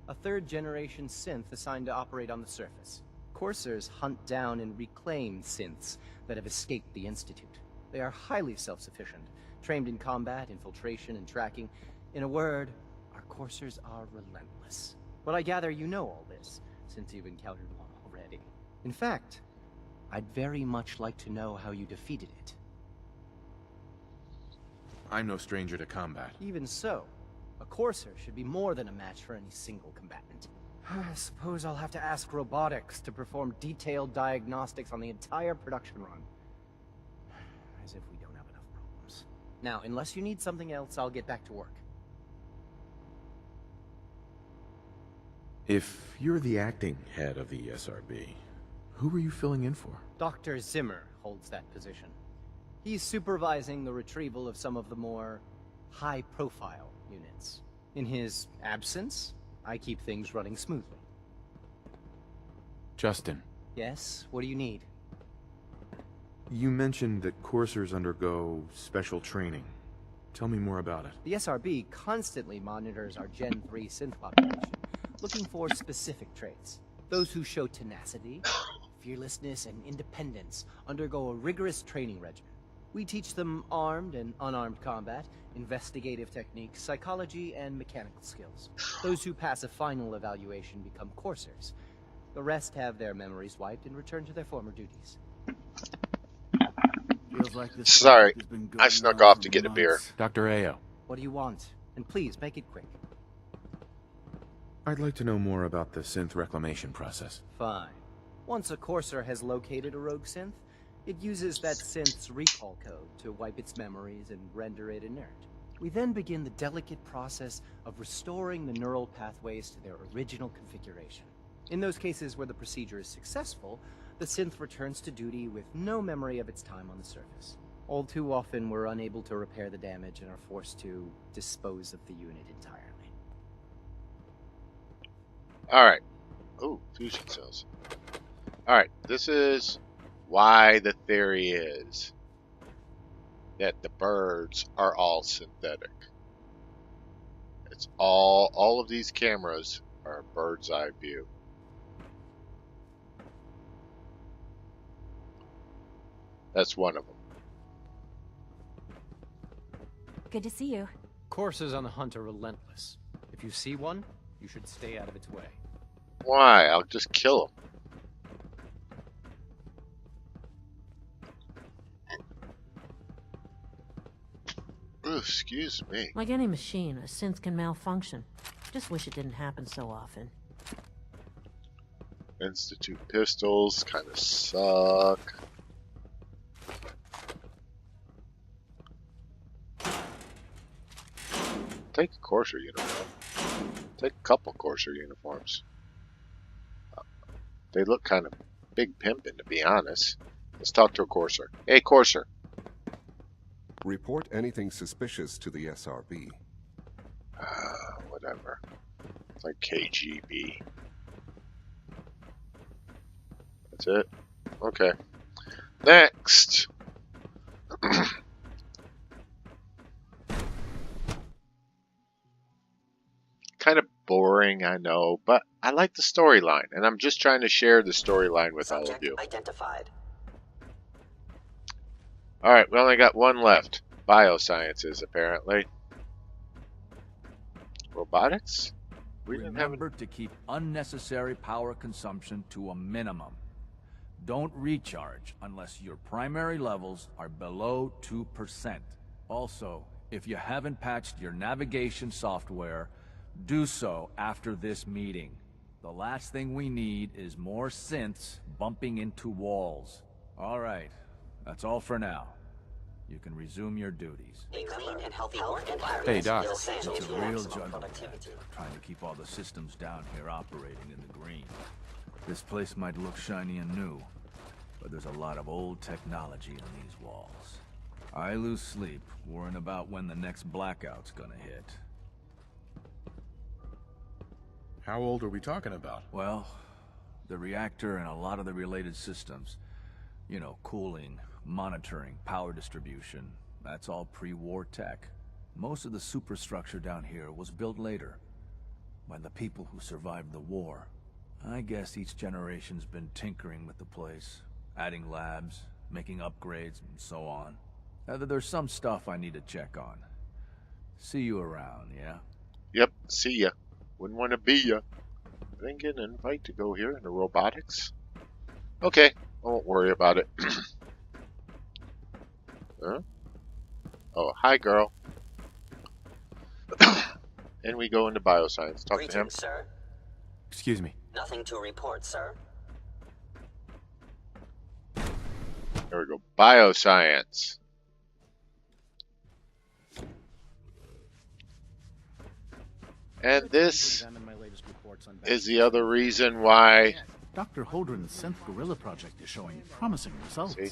a third-generation synth assigned to operate on the surface. Coursers hunt down and reclaim synths that have escaped the Institute. They are highly self-sufficient, trained in combat, infiltration, and tracking. In a word, our Coursers are relentless. But I gather you know all this, since you've encountered one already. In fact, I'd very much like to know how you defeated it.
I'm no stranger to combat.
Even so, a Courser should be more than a match for any single combatant. I suppose I'll have to ask robotics to perform detailed diagnostics on the entire production run. As if we don't have enough problems. Now, unless you need something else, I'll get back to work.
If you're the acting head of the SRB, who are you filling in for?
Dr. Zimmer holds that position. He's supervising the retrieval of some of the more high-profile units. In his absence, I keep things running smoothly.
Justin.
Yes? What do you need?
You mentioned that coursers undergo special training. Tell me more about it.
The SRB constantly monitors our Gen 3 synth population, looking for specific traits. Those who show tenacity, fearlessness, and independence undergo a rigorous training regimen. We teach them armed and unarmed combat, investigative techniques, psychology, and mechanical skills. Those who pass a final evaluation become coursers. The rest have their memories wiped and return to their former duties.
Feels like this
Sorry,
has been
I
going
snuck
on
off
for
to get a
months.
beer.
Dr. Ayo.
What do you want? And please, make it quick.
I'd like to know more about the synth reclamation process.
Fine. Once a courser has located a rogue synth, it uses that synth's recall code to wipe its memories and render it inert. We then begin the delicate process of restoring the neural pathways to their original configuration. In those cases where the procedure is successful, the synth returns to duty with no memory of its time on the surface. All too often, we're unable to repair the damage and are forced to dispose of the unit entirely.
Alright. Oh, fusion cells. Alright, this is why the theory is that the birds are all synthetic. It's all of these cameras are a bird's eye view. That's one of them.
Good to see you.
Coursers on the hunt are relentless. If you see one, you should stay out of its way.
Why? I'll just kill him. Ooh, excuse me.
Like any machine, a synth can malfunction. Just wish it didn't happen so often.
Institute pistols kind of suck. Take a Courser uniform. Take a couple Courser uniforms. They look kind of big pimpin', to be honest. Let's talk to a Courser. Hey, Courser.
Report anything suspicious to the SRB.
Whatever. It's like KGB. That's it? Okay. Next. Kind of boring, I know, but I like the storyline, and I'm just trying to share the storyline with all of you.
Identified.
Alright, we only got one left. Biosciences, apparently. Robotics? We didn't have
Remember to keep unnecessary power consumption to a minimum. Don't recharge unless your primary levels are below 2%. Also, if you haven't patched your navigation software, do so after this meeting. The last thing we need is more synths bumping into walls. All right, that's all for now. You can resume your duties.
A clean and healthy work environment
Hey, Doc.
is essential
It's a
to
real
maximum
juggle.
productivity.
Trying to keep all the systems down here operating in the green. This place might look shiny and new, but there's a lot of old technology in these walls. I lose sleep worrying about when the next blackout's gonna hit.
How old are we talking about?
Well, the reactor and a lot of the related systems. You know, cooling, monitoring, power distribution. That's all pre-war tech. Most of the superstructure down here was built later, by the people who survived the war. I guess each generation's been tinkering with the place, adding labs, making upgrades, and so on. There's some stuff I need to check on. See you around, yeah?
Yep, see ya. Wouldn't want to be ya. I didn't get an invite to go here into robotics. Okay, I won't worry about it. Huh? Oh, hi, girl. And we go into bioscience. Talk to him.
Sir.
Excuse me.
Nothing to report, sir.
There we go. Bioscience. And this is the other reason why...
Dr. Holdren's Synth Gorilla project is showing promising results.
See?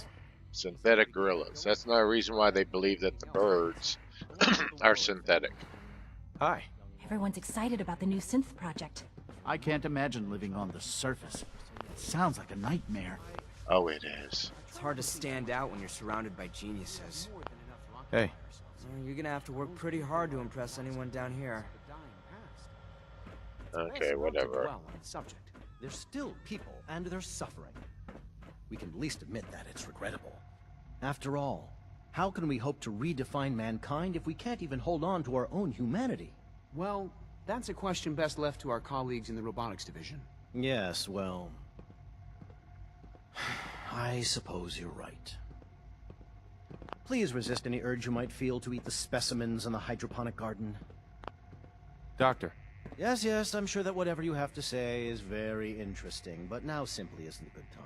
Synthetic gorillas. That's not a reason why they believe that the birds are synthetic.
Hi.
Everyone's excited about the new Synth project.
I can't imagine living on the surface. It sounds like a nightmare.
Oh, it is.
It's hard to stand out when you're surrounded by geniuses.
Hey.
You're gonna have to work pretty hard to impress anyone down here.
Okay, whatever.
Dwell on the subject. There's still people, and they're suffering. We can at least admit that it's regrettable. After all, how can we hope to redefine mankind if we can't even hold on to our own humanity?
Well, that's a question best left to our colleagues in the robotics division.
Yes, well... I suppose you're right. Please resist any urge you might feel to eat the specimens in the hydroponic garden.
Doctor.
Yes, yes, I'm sure that whatever you have to say is very interesting, but now simply isn't a good time.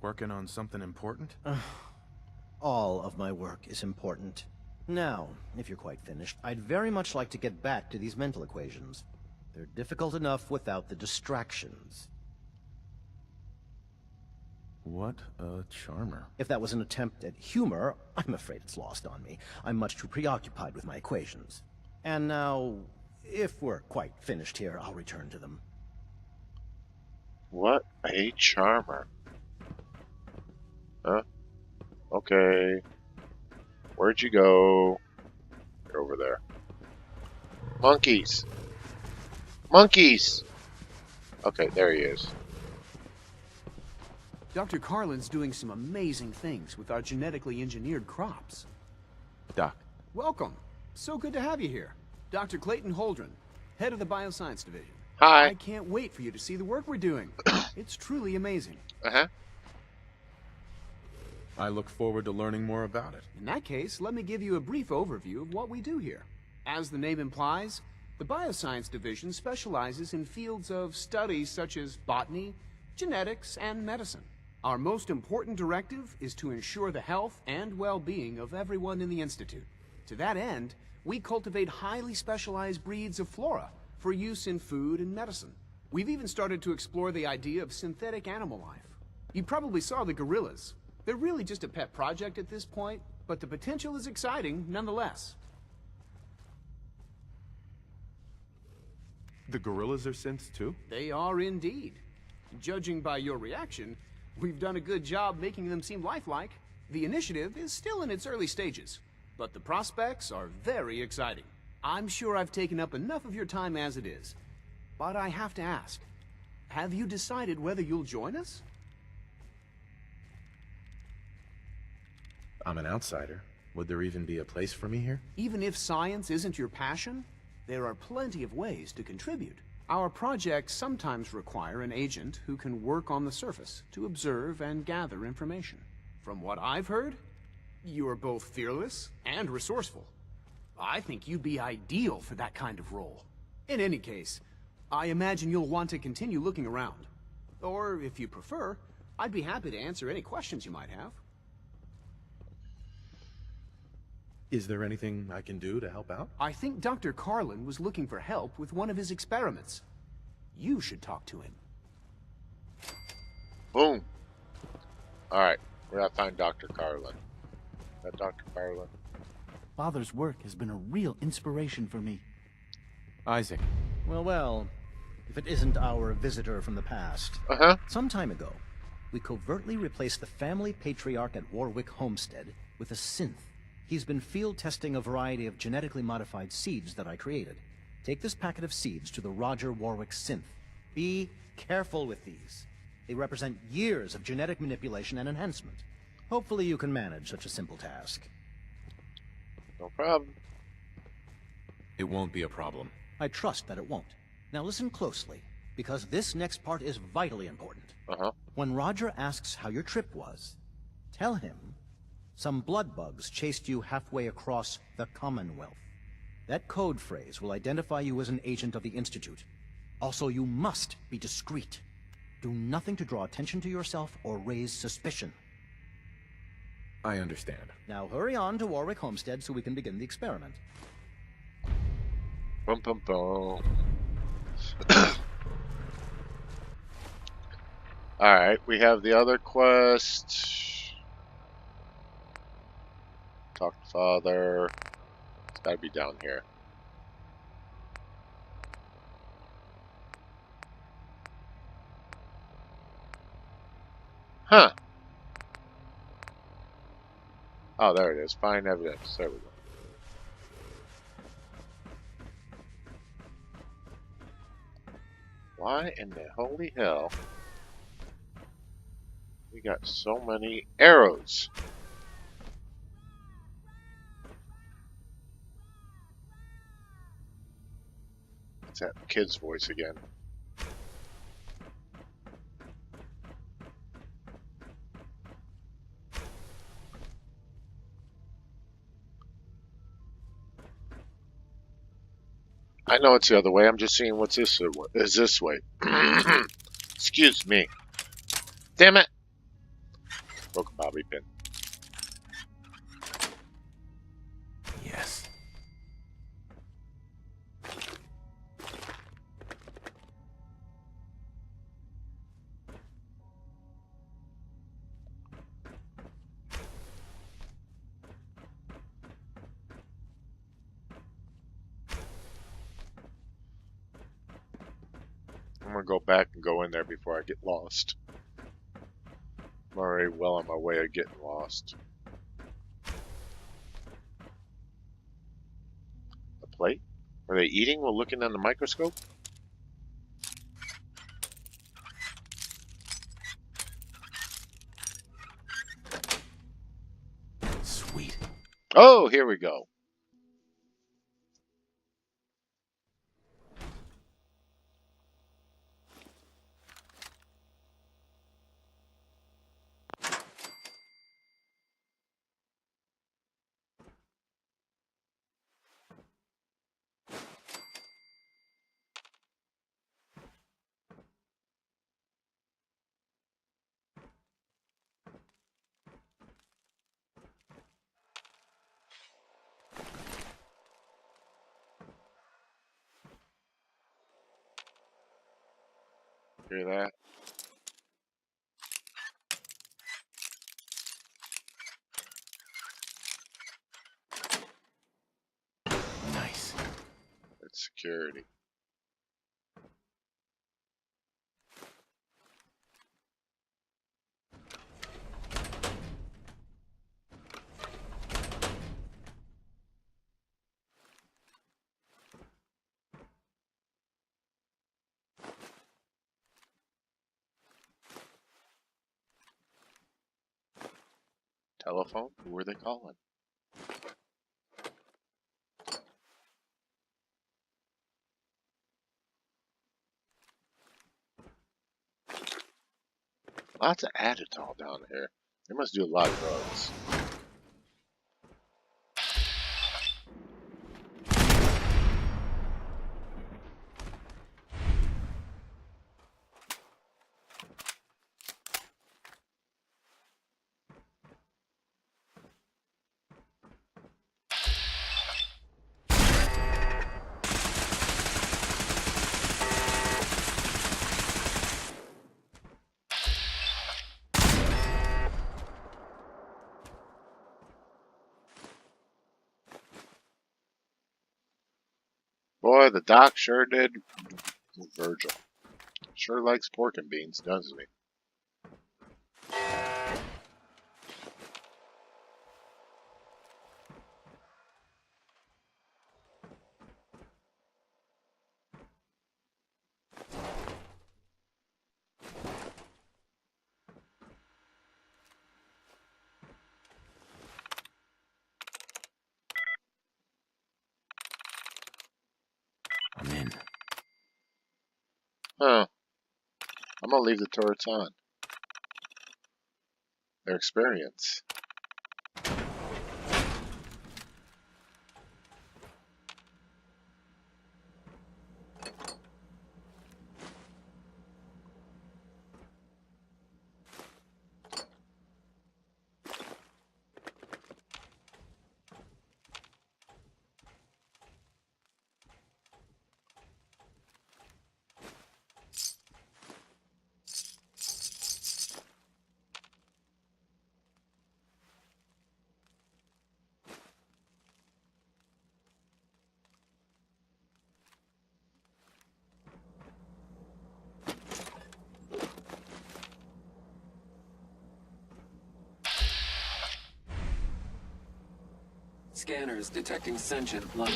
Working on something important?
All of my work is important. Now, if you're quite finished, I'd very much like to get back to these mental equations. They're difficult enough without the distractions.
What a charmer.
If that was an attempt at humor, I'm afraid it's lost on me. I'm much too preoccupied with my equations. And now, if we're quite finished here, I'll return to them.
What a charmer. Huh? Okay. Where'd you go? You're over there. Monkeys! Monkeys! Okay, there he is.
Dr. Carlin's doing some amazing things with our genetically engineered crops.
Doc.
Welcome. So good to have you here. Dr. Clayton Holdren, head of the Bioscience Division.
Hi.
I can't wait for you to see the work we're doing. It's truly amazing.
Uh-huh.
I look forward to learning more about it.
In that case, let me give you a brief overview of what we do here. As the name implies, the Bioscience Division specializes in fields of studies such as botany, genetics, and medicine. Our most important directive is to ensure the health and well-being of everyone in the Institute. To that end, we cultivate highly specialized breeds of flora for use in food and medicine. We've even started to explore the idea of synthetic animal life. You probably saw the gorillas. They're really just a pet project at this point, but the potential is exciting nonetheless.
The gorillas are synths too?
They are indeed. Judging by your reaction, we've done a good job making them seem lifelike. The initiative is still in its early stages, but the prospects are very exciting. I'm sure I've taken up enough of your time as it is, but I have to ask, have you decided whether you'll join us?
I'm an outsider. Would there even be a place for me here?
Even if science isn't your passion, there are plenty of ways to contribute. Our projects sometimes require an agent who can work on the surface to observe and gather information. From what I've heard, you are both fearless and resourceful. I think you'd be ideal for that kind of role. In any case, I imagine you'll want to continue looking around. Or, if you prefer, I'd be happy to answer any questions you might have.
Is there anything I can do to help out?
I think Dr. Carlin was looking for help with one of his experiments. You should talk to him.
Boom. Alright, we gotta find Dr. Carlin. Is that Dr. Carlin?
Father's work has been a real inspiration for me.
Isaac.
Well, if it isn't our visitor from the past. Some time ago, we covertly replaced the family patriarch at Warwick Homestead with a synth. He's been field testing a variety of genetically modified seeds that I created. Take this packet of seeds to the Roger Warwick Synth. Be careful with these. They represent years of genetic manipulation and enhancement. Hopefully you can manage such a simple task.
No problem.
It won't be a problem.
I trust that it won't. Now listen closely, because this next part is vitally important. When Roger asks how your trip was, tell him some blood bugs chased you halfway across the Commonwealth. That code phrase will identify you as an agent of the Institute. Also, you must be discreet. Do nothing to draw attention to yourself or raise suspicion.
I understand.
Now hurry on to Warwick Homestead so we can begin the experiment.
Bum bum bum. Alright, we have the other quest. Talk to Father. It's gotta be down here. Huh. Oh, there it is. Find evidence. There we go. Why in the holy hell? We got so many arrows. It's that kid's voice again. I know it's the other way. I'm just seeing what's this is this way. Excuse me. Damn it. Broke a bobby pin.
Yes.
I'm gonna go back and go in there before I get lost. I'm already well on my way of getting lost. A plate? Are they eating while looking on the microscope?
Sweet.
Oh, here we go. Hear that?
Nice.
That's security. Telephone? Who were they calling? Lots of Adderall down here. They must do a lot of drugs. Boy, the doc sure did. Virgil. Sure likes pork and beans, doesn't he? I'm gonna leave the turrets on. Their experience.
Scanners detecting sentient life.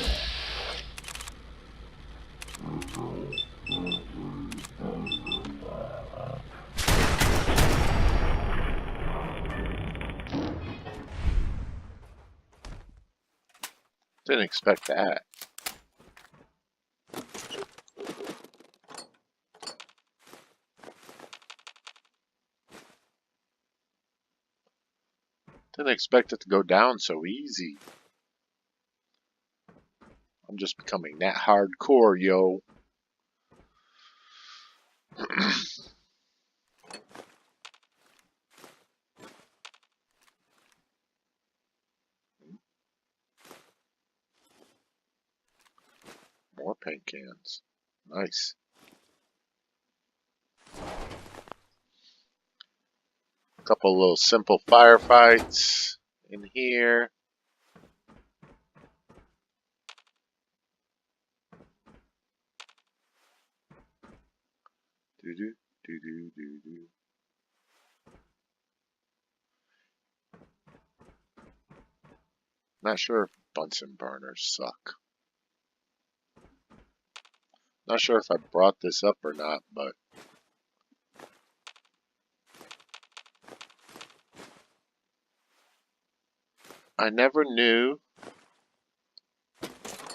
Didn't expect that. Didn't expect it to go down so easy. I'm just becoming that hardcore, yo. More paint cans. Nice. A couple little simple firefights in here. Do-do, do-do, do-do. Not sure if Bunsen burners suck. Not sure if I brought this up or not, but I never knew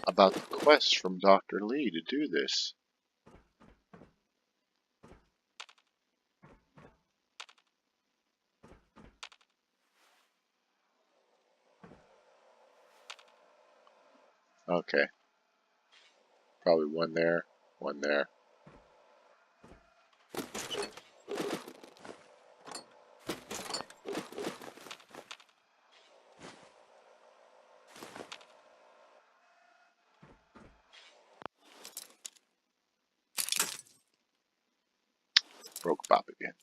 about the quest from Dr. Lee to do this. Okay. Probably one there, one there. Broke Bob again.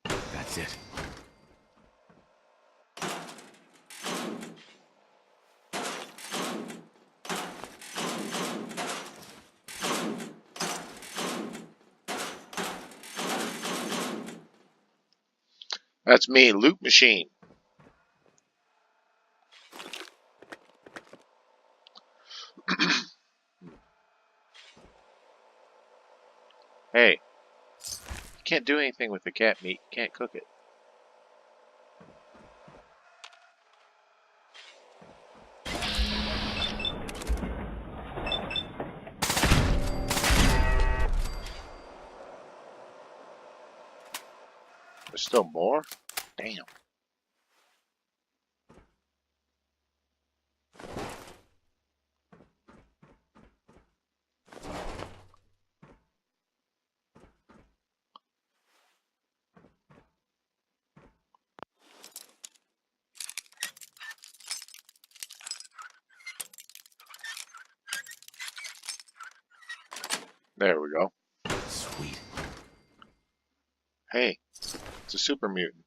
That's it.
That's me, loot machine. Hey, you can't do anything with the cat meat. You can't cook it. There's still more? Damn. There we go.
Sweet.
Hey, it's a super mutant.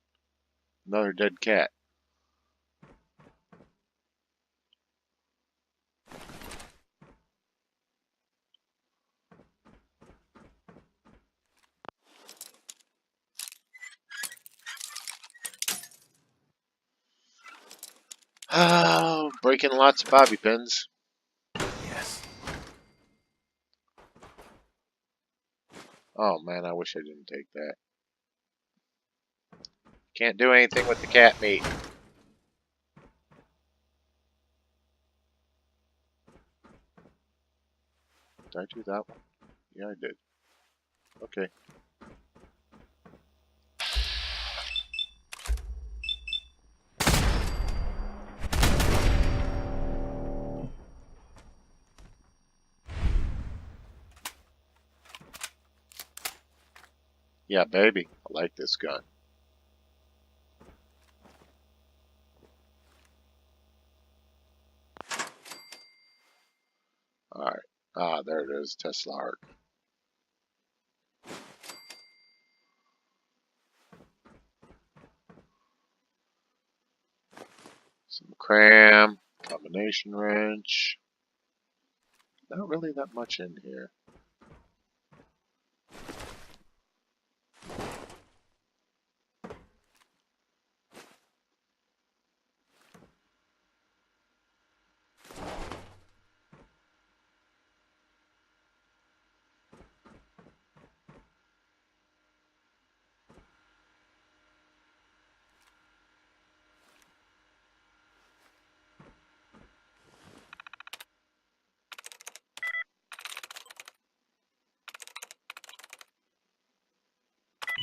Another dead cat. Oh, breaking lots of bobby pins.
Yes.
Oh man, I wish I didn't take that. Can't do anything with the cat meat. Did I do that one? Yeah, I did. Okay. Yeah, baby. I like this gun. Alright. Ah, there it is. Tesla Arc. Some cram. Combination wrench. Not really that much in here.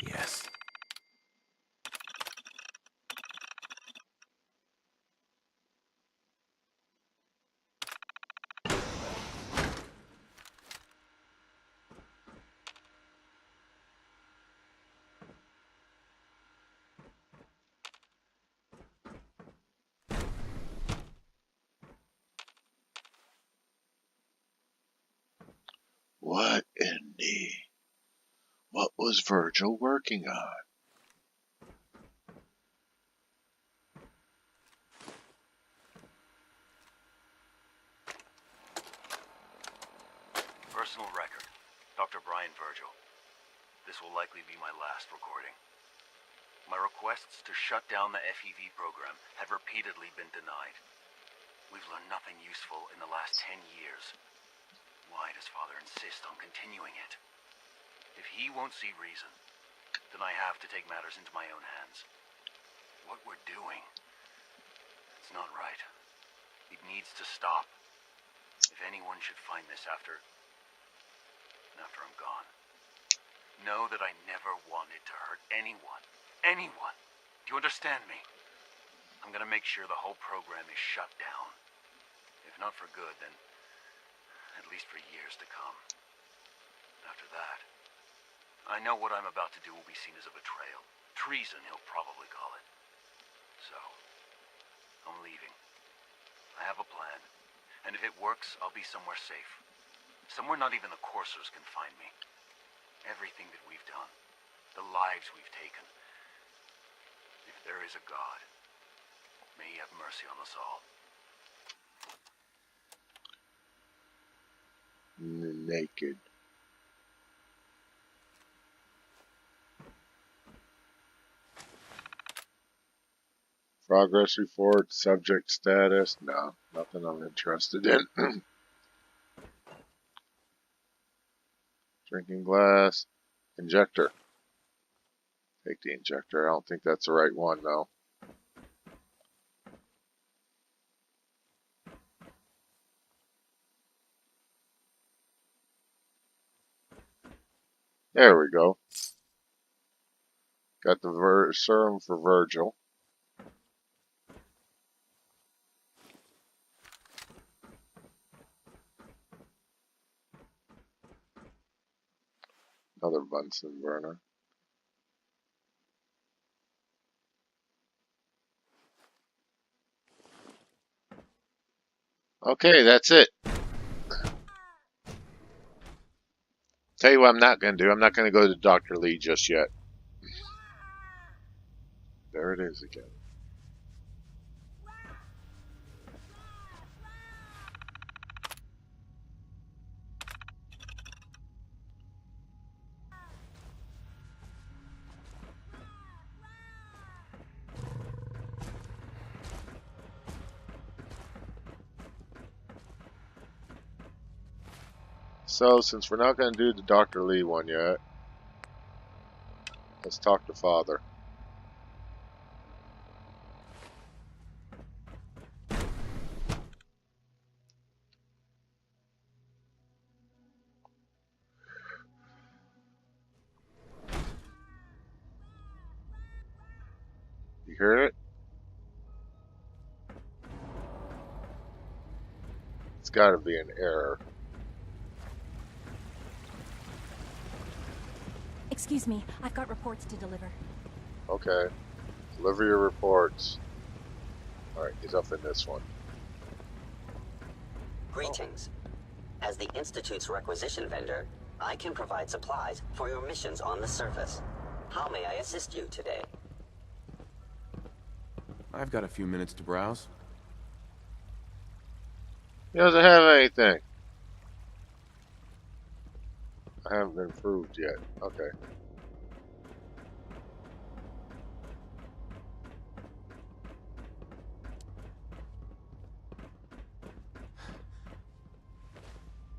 Yes.
What in the... What was Virgil working on?
Personal record. Dr. Brian Virgil. This will likely be my last recording. My requests to shut down the FEV program have repeatedly been denied. We've learned nothing useful in the last 10 years. Why does Father insist on continuing it? If he won't see reason, then I have to take matters into my own hands. What we're doing, it's not right. It needs to stop. If anyone should find this after I'm gone, know that I never wanted to hurt anyone. Anyone! Do you understand me? I'm gonna make sure the whole program is shut down. If not for good, then at least for years to come. After that, I know what I'm about to do will be seen as a betrayal. Treason, he'll probably call it. So, I'm leaving. I have a plan, and if it works, I'll be somewhere safe. Somewhere not even the coursers can find me. Everything that we've done, the lives we've taken. If there is a God, may he have mercy on us all.
Naked. Progress report, subject status. No, nothing I'm interested in. Drinking glass. Injector. Take the injector. I don't think that's the right one, though. There we go. Got the serum for Virgil. Another Bunsen burner. Okay, that's it. Tell you what I'm not going to do. I'm not going to go to Dr. Lee just yet. There it is again. So, since we're not going to do the Dr. Lee one yet, let's talk to Father. You hear it? It's gotta be an error.
Excuse me, I've got reports to deliver.
Okay. Deliver your reports. Alright, he's up in this one.
Greetings. As the Institute's requisition vendor, I can provide supplies for your missions on the surface. How may I assist you today?
I've got a few minutes to browse.
He doesn't have anything. I haven't been proved yet. Okay.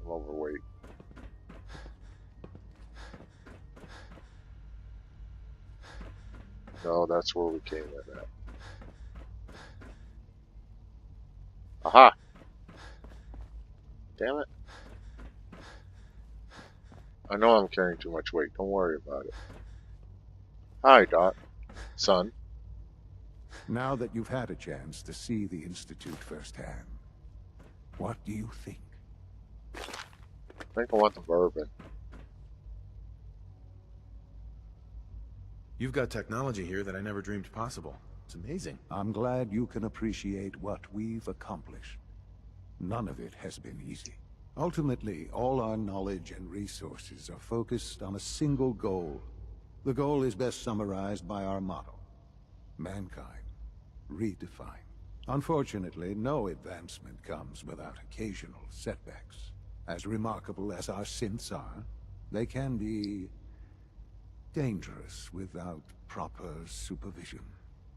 I'm overweight. No, that's where we came in at. Aha! Damn it. I know I'm carrying too much weight. Don't worry about it. Hi, Dot. Son.
Now that you've had a chance to see the Institute firsthand, what do you think?
I think I want the bourbon.
You've got technology here that I never dreamed possible. It's amazing.
I'm glad you can appreciate what we've accomplished. None of it has been easy. Ultimately, all our knowledge and resources are focused on a single goal. The goal is best summarized by our motto: mankind, redefined. Unfortunately, no advancement comes without occasional setbacks. As remarkable as our synths are, they can be dangerous without proper supervision.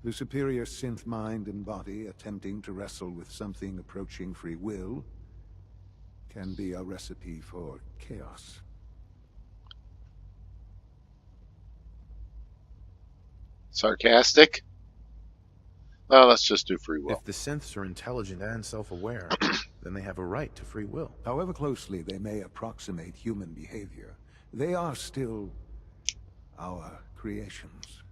The superior synth mind and body attempting to wrestle with something approaching free will can be a recipe for chaos.
Sarcastic? Well, let's just do free will.
If the synths are intelligent and self-aware, then they have a right to free will.
However closely they may approximate human behavior, they are still our creations.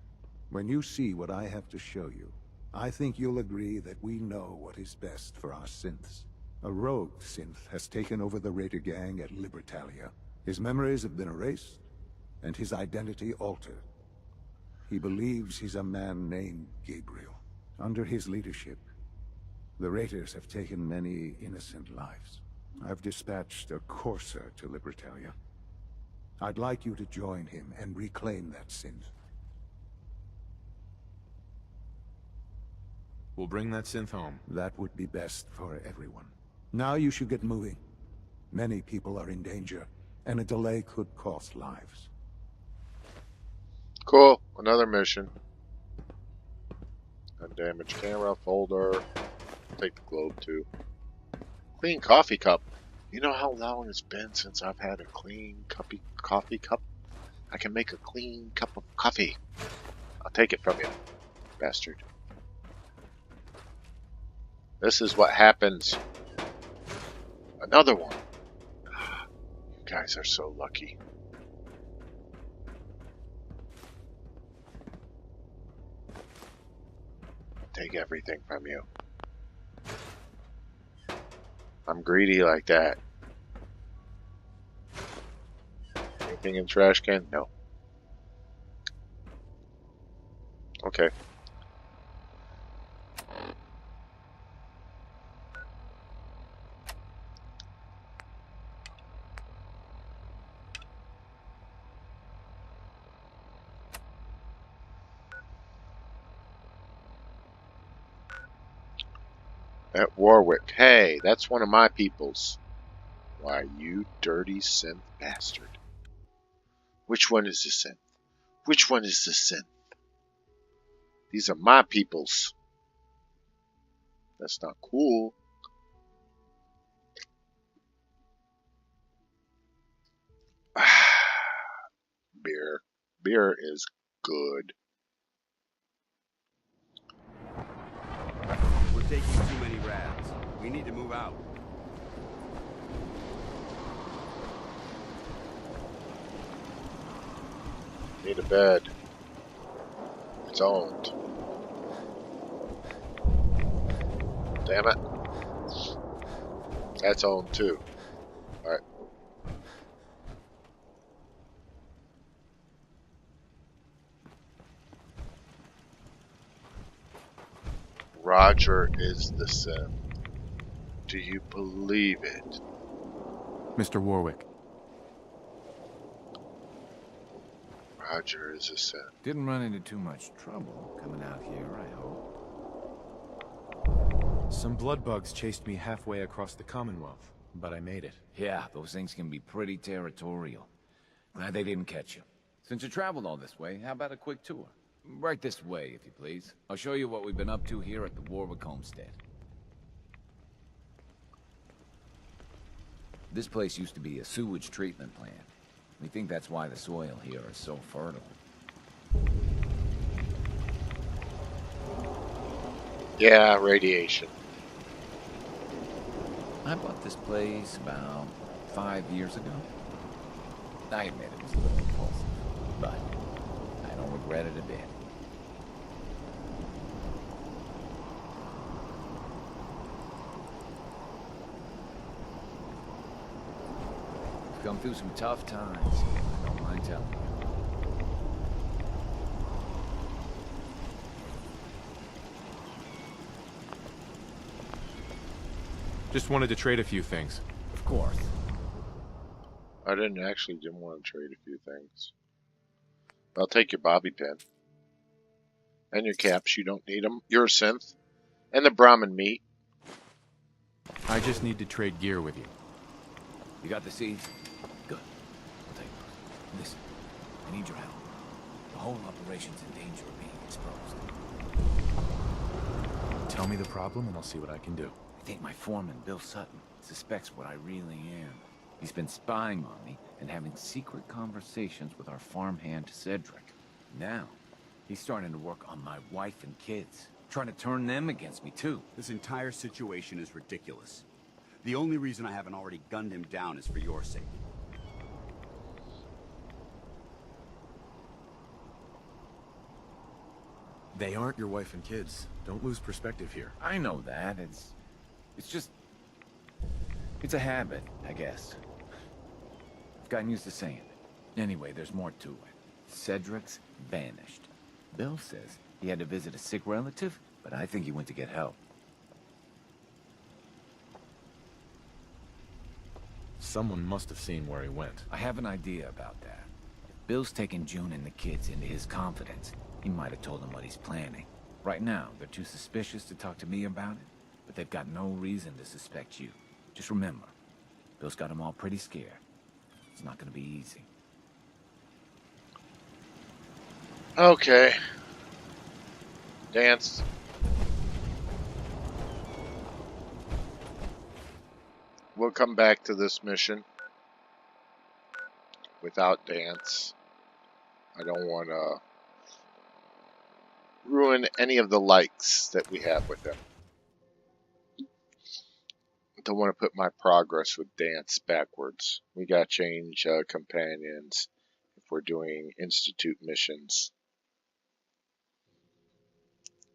When you see what I have to show you, I think you'll agree that we know what is best for our synths. A rogue synth has taken over the Raider gang at Libertalia. His memories have been erased, and his identity altered. He believes he's a man named Gabriel. Under his leadership, the Raiders have taken many innocent lives. I've dispatched a courser to Libertalia. I'd like you to join him and reclaim that synth.
We'll bring that synth home.
That would be best for everyone. Now you should get moving. Many people are in danger, and a delay could cost lives.
Cool. Another mission. Undamaged camera, folder. Take the globe too. Clean coffee cup. You know how long it's been since I've had a clean coffee cup? I can make a clean cup of coffee. I'll take it from you, bastard. This is what happens. Another one. You guys are so lucky. Take everything from you. I'm greedy like that. Anything in trash can? No. Okay. At Warwick. Hey, that's one of my peoples. Why, you dirty synth bastard. Which one is the synth? Which one is the synth? These are my peoples. That's not cool. Beer. Beer is good.
We're taking too many rads. We need to move out.
Need a bed. It's owned. Damn it. That's on too. Alright. Roger is the Synth. Do you believe it?
Mr. Warwick.
Roger is a Synth.
Didn't run into too much trouble coming out here, I hope.
Some blood bugs chased me halfway across the Commonwealth, but I made it.
Yeah, those things can be pretty territorial. Glad they didn't catch you. Since you traveled all this way, how about a quick tour? Right this way, if you please. I'll show you what we've been up to here at the Warwick Homestead. This place used to be a sewage treatment plant. We think that's why the soil here is so fertile.
Yeah, radiation.
I bought this place about 5 years ago. I admit it was a little impulsive, but I don't regret it a bit. We've come through some tough times, I don't mind telling you.
Just wanted to trade a few things.
Of course.
I didn't want to trade a few things. I'll take your bobby pin. And your caps, you don't need them. You're a Synth. And the Brahmin meat.
I just need to trade gear with you.
You got the seeds? Good. I'll take those. Listen, I need your help. The whole operation's in danger of being exposed.
Tell me the problem and I'll see what I can do.
I think my foreman, Bill Sutton, suspects what I really am. He's been spying on me and having secret conversations with our farmhand, Cedric. Now, he's starting to work on my wife and kids, trying to turn them against me, too.
This entire situation is ridiculous. The only reason I haven't already gunned him down is for your sake.
They aren't your wife and kids. Don't lose perspective here.
I know that. It's just... It's a habit, I guess. I've gotten used to saying it. Anyway, there's more to it. Cedric's vanished. Bill says he had to visit a sick relative, but I think he went to get help.
Someone must have seen where he went.
I have an idea about that. If Bill's taken June and the kids into his confidence, he might have told them what he's planning. Right now, they're too suspicious to talk to me about it, but they've got no reason to suspect you. Just remember, Bill's got them all pretty scared. It's not gonna be easy.
Okay. Dance. We'll come back to this mission without Dance. I don't want to ruin any of the likes that we have with him. Don't want to put my progress with Dance backwards. We got to change companions if we're doing Institute missions.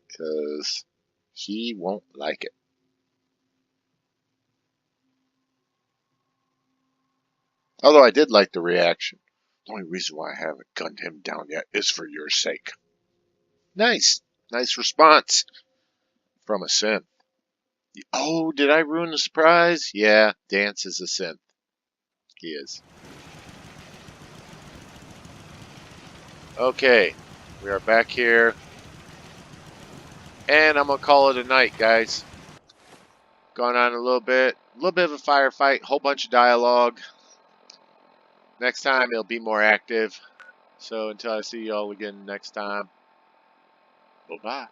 Because he won't like it. Although I did like the reaction. The only reason why I haven't gunned him down yet is for your sake. Nice. Nice response from a Synth. Oh, did I ruin the surprise? Yeah, Dance is a Synth. He is. Okay, we are back here. And I'm going to call it a night, guys. Gone on a little bit of a firefight, whole bunch of dialogue. Next time it'll be more active. So until I see y'all again next time, bye-bye.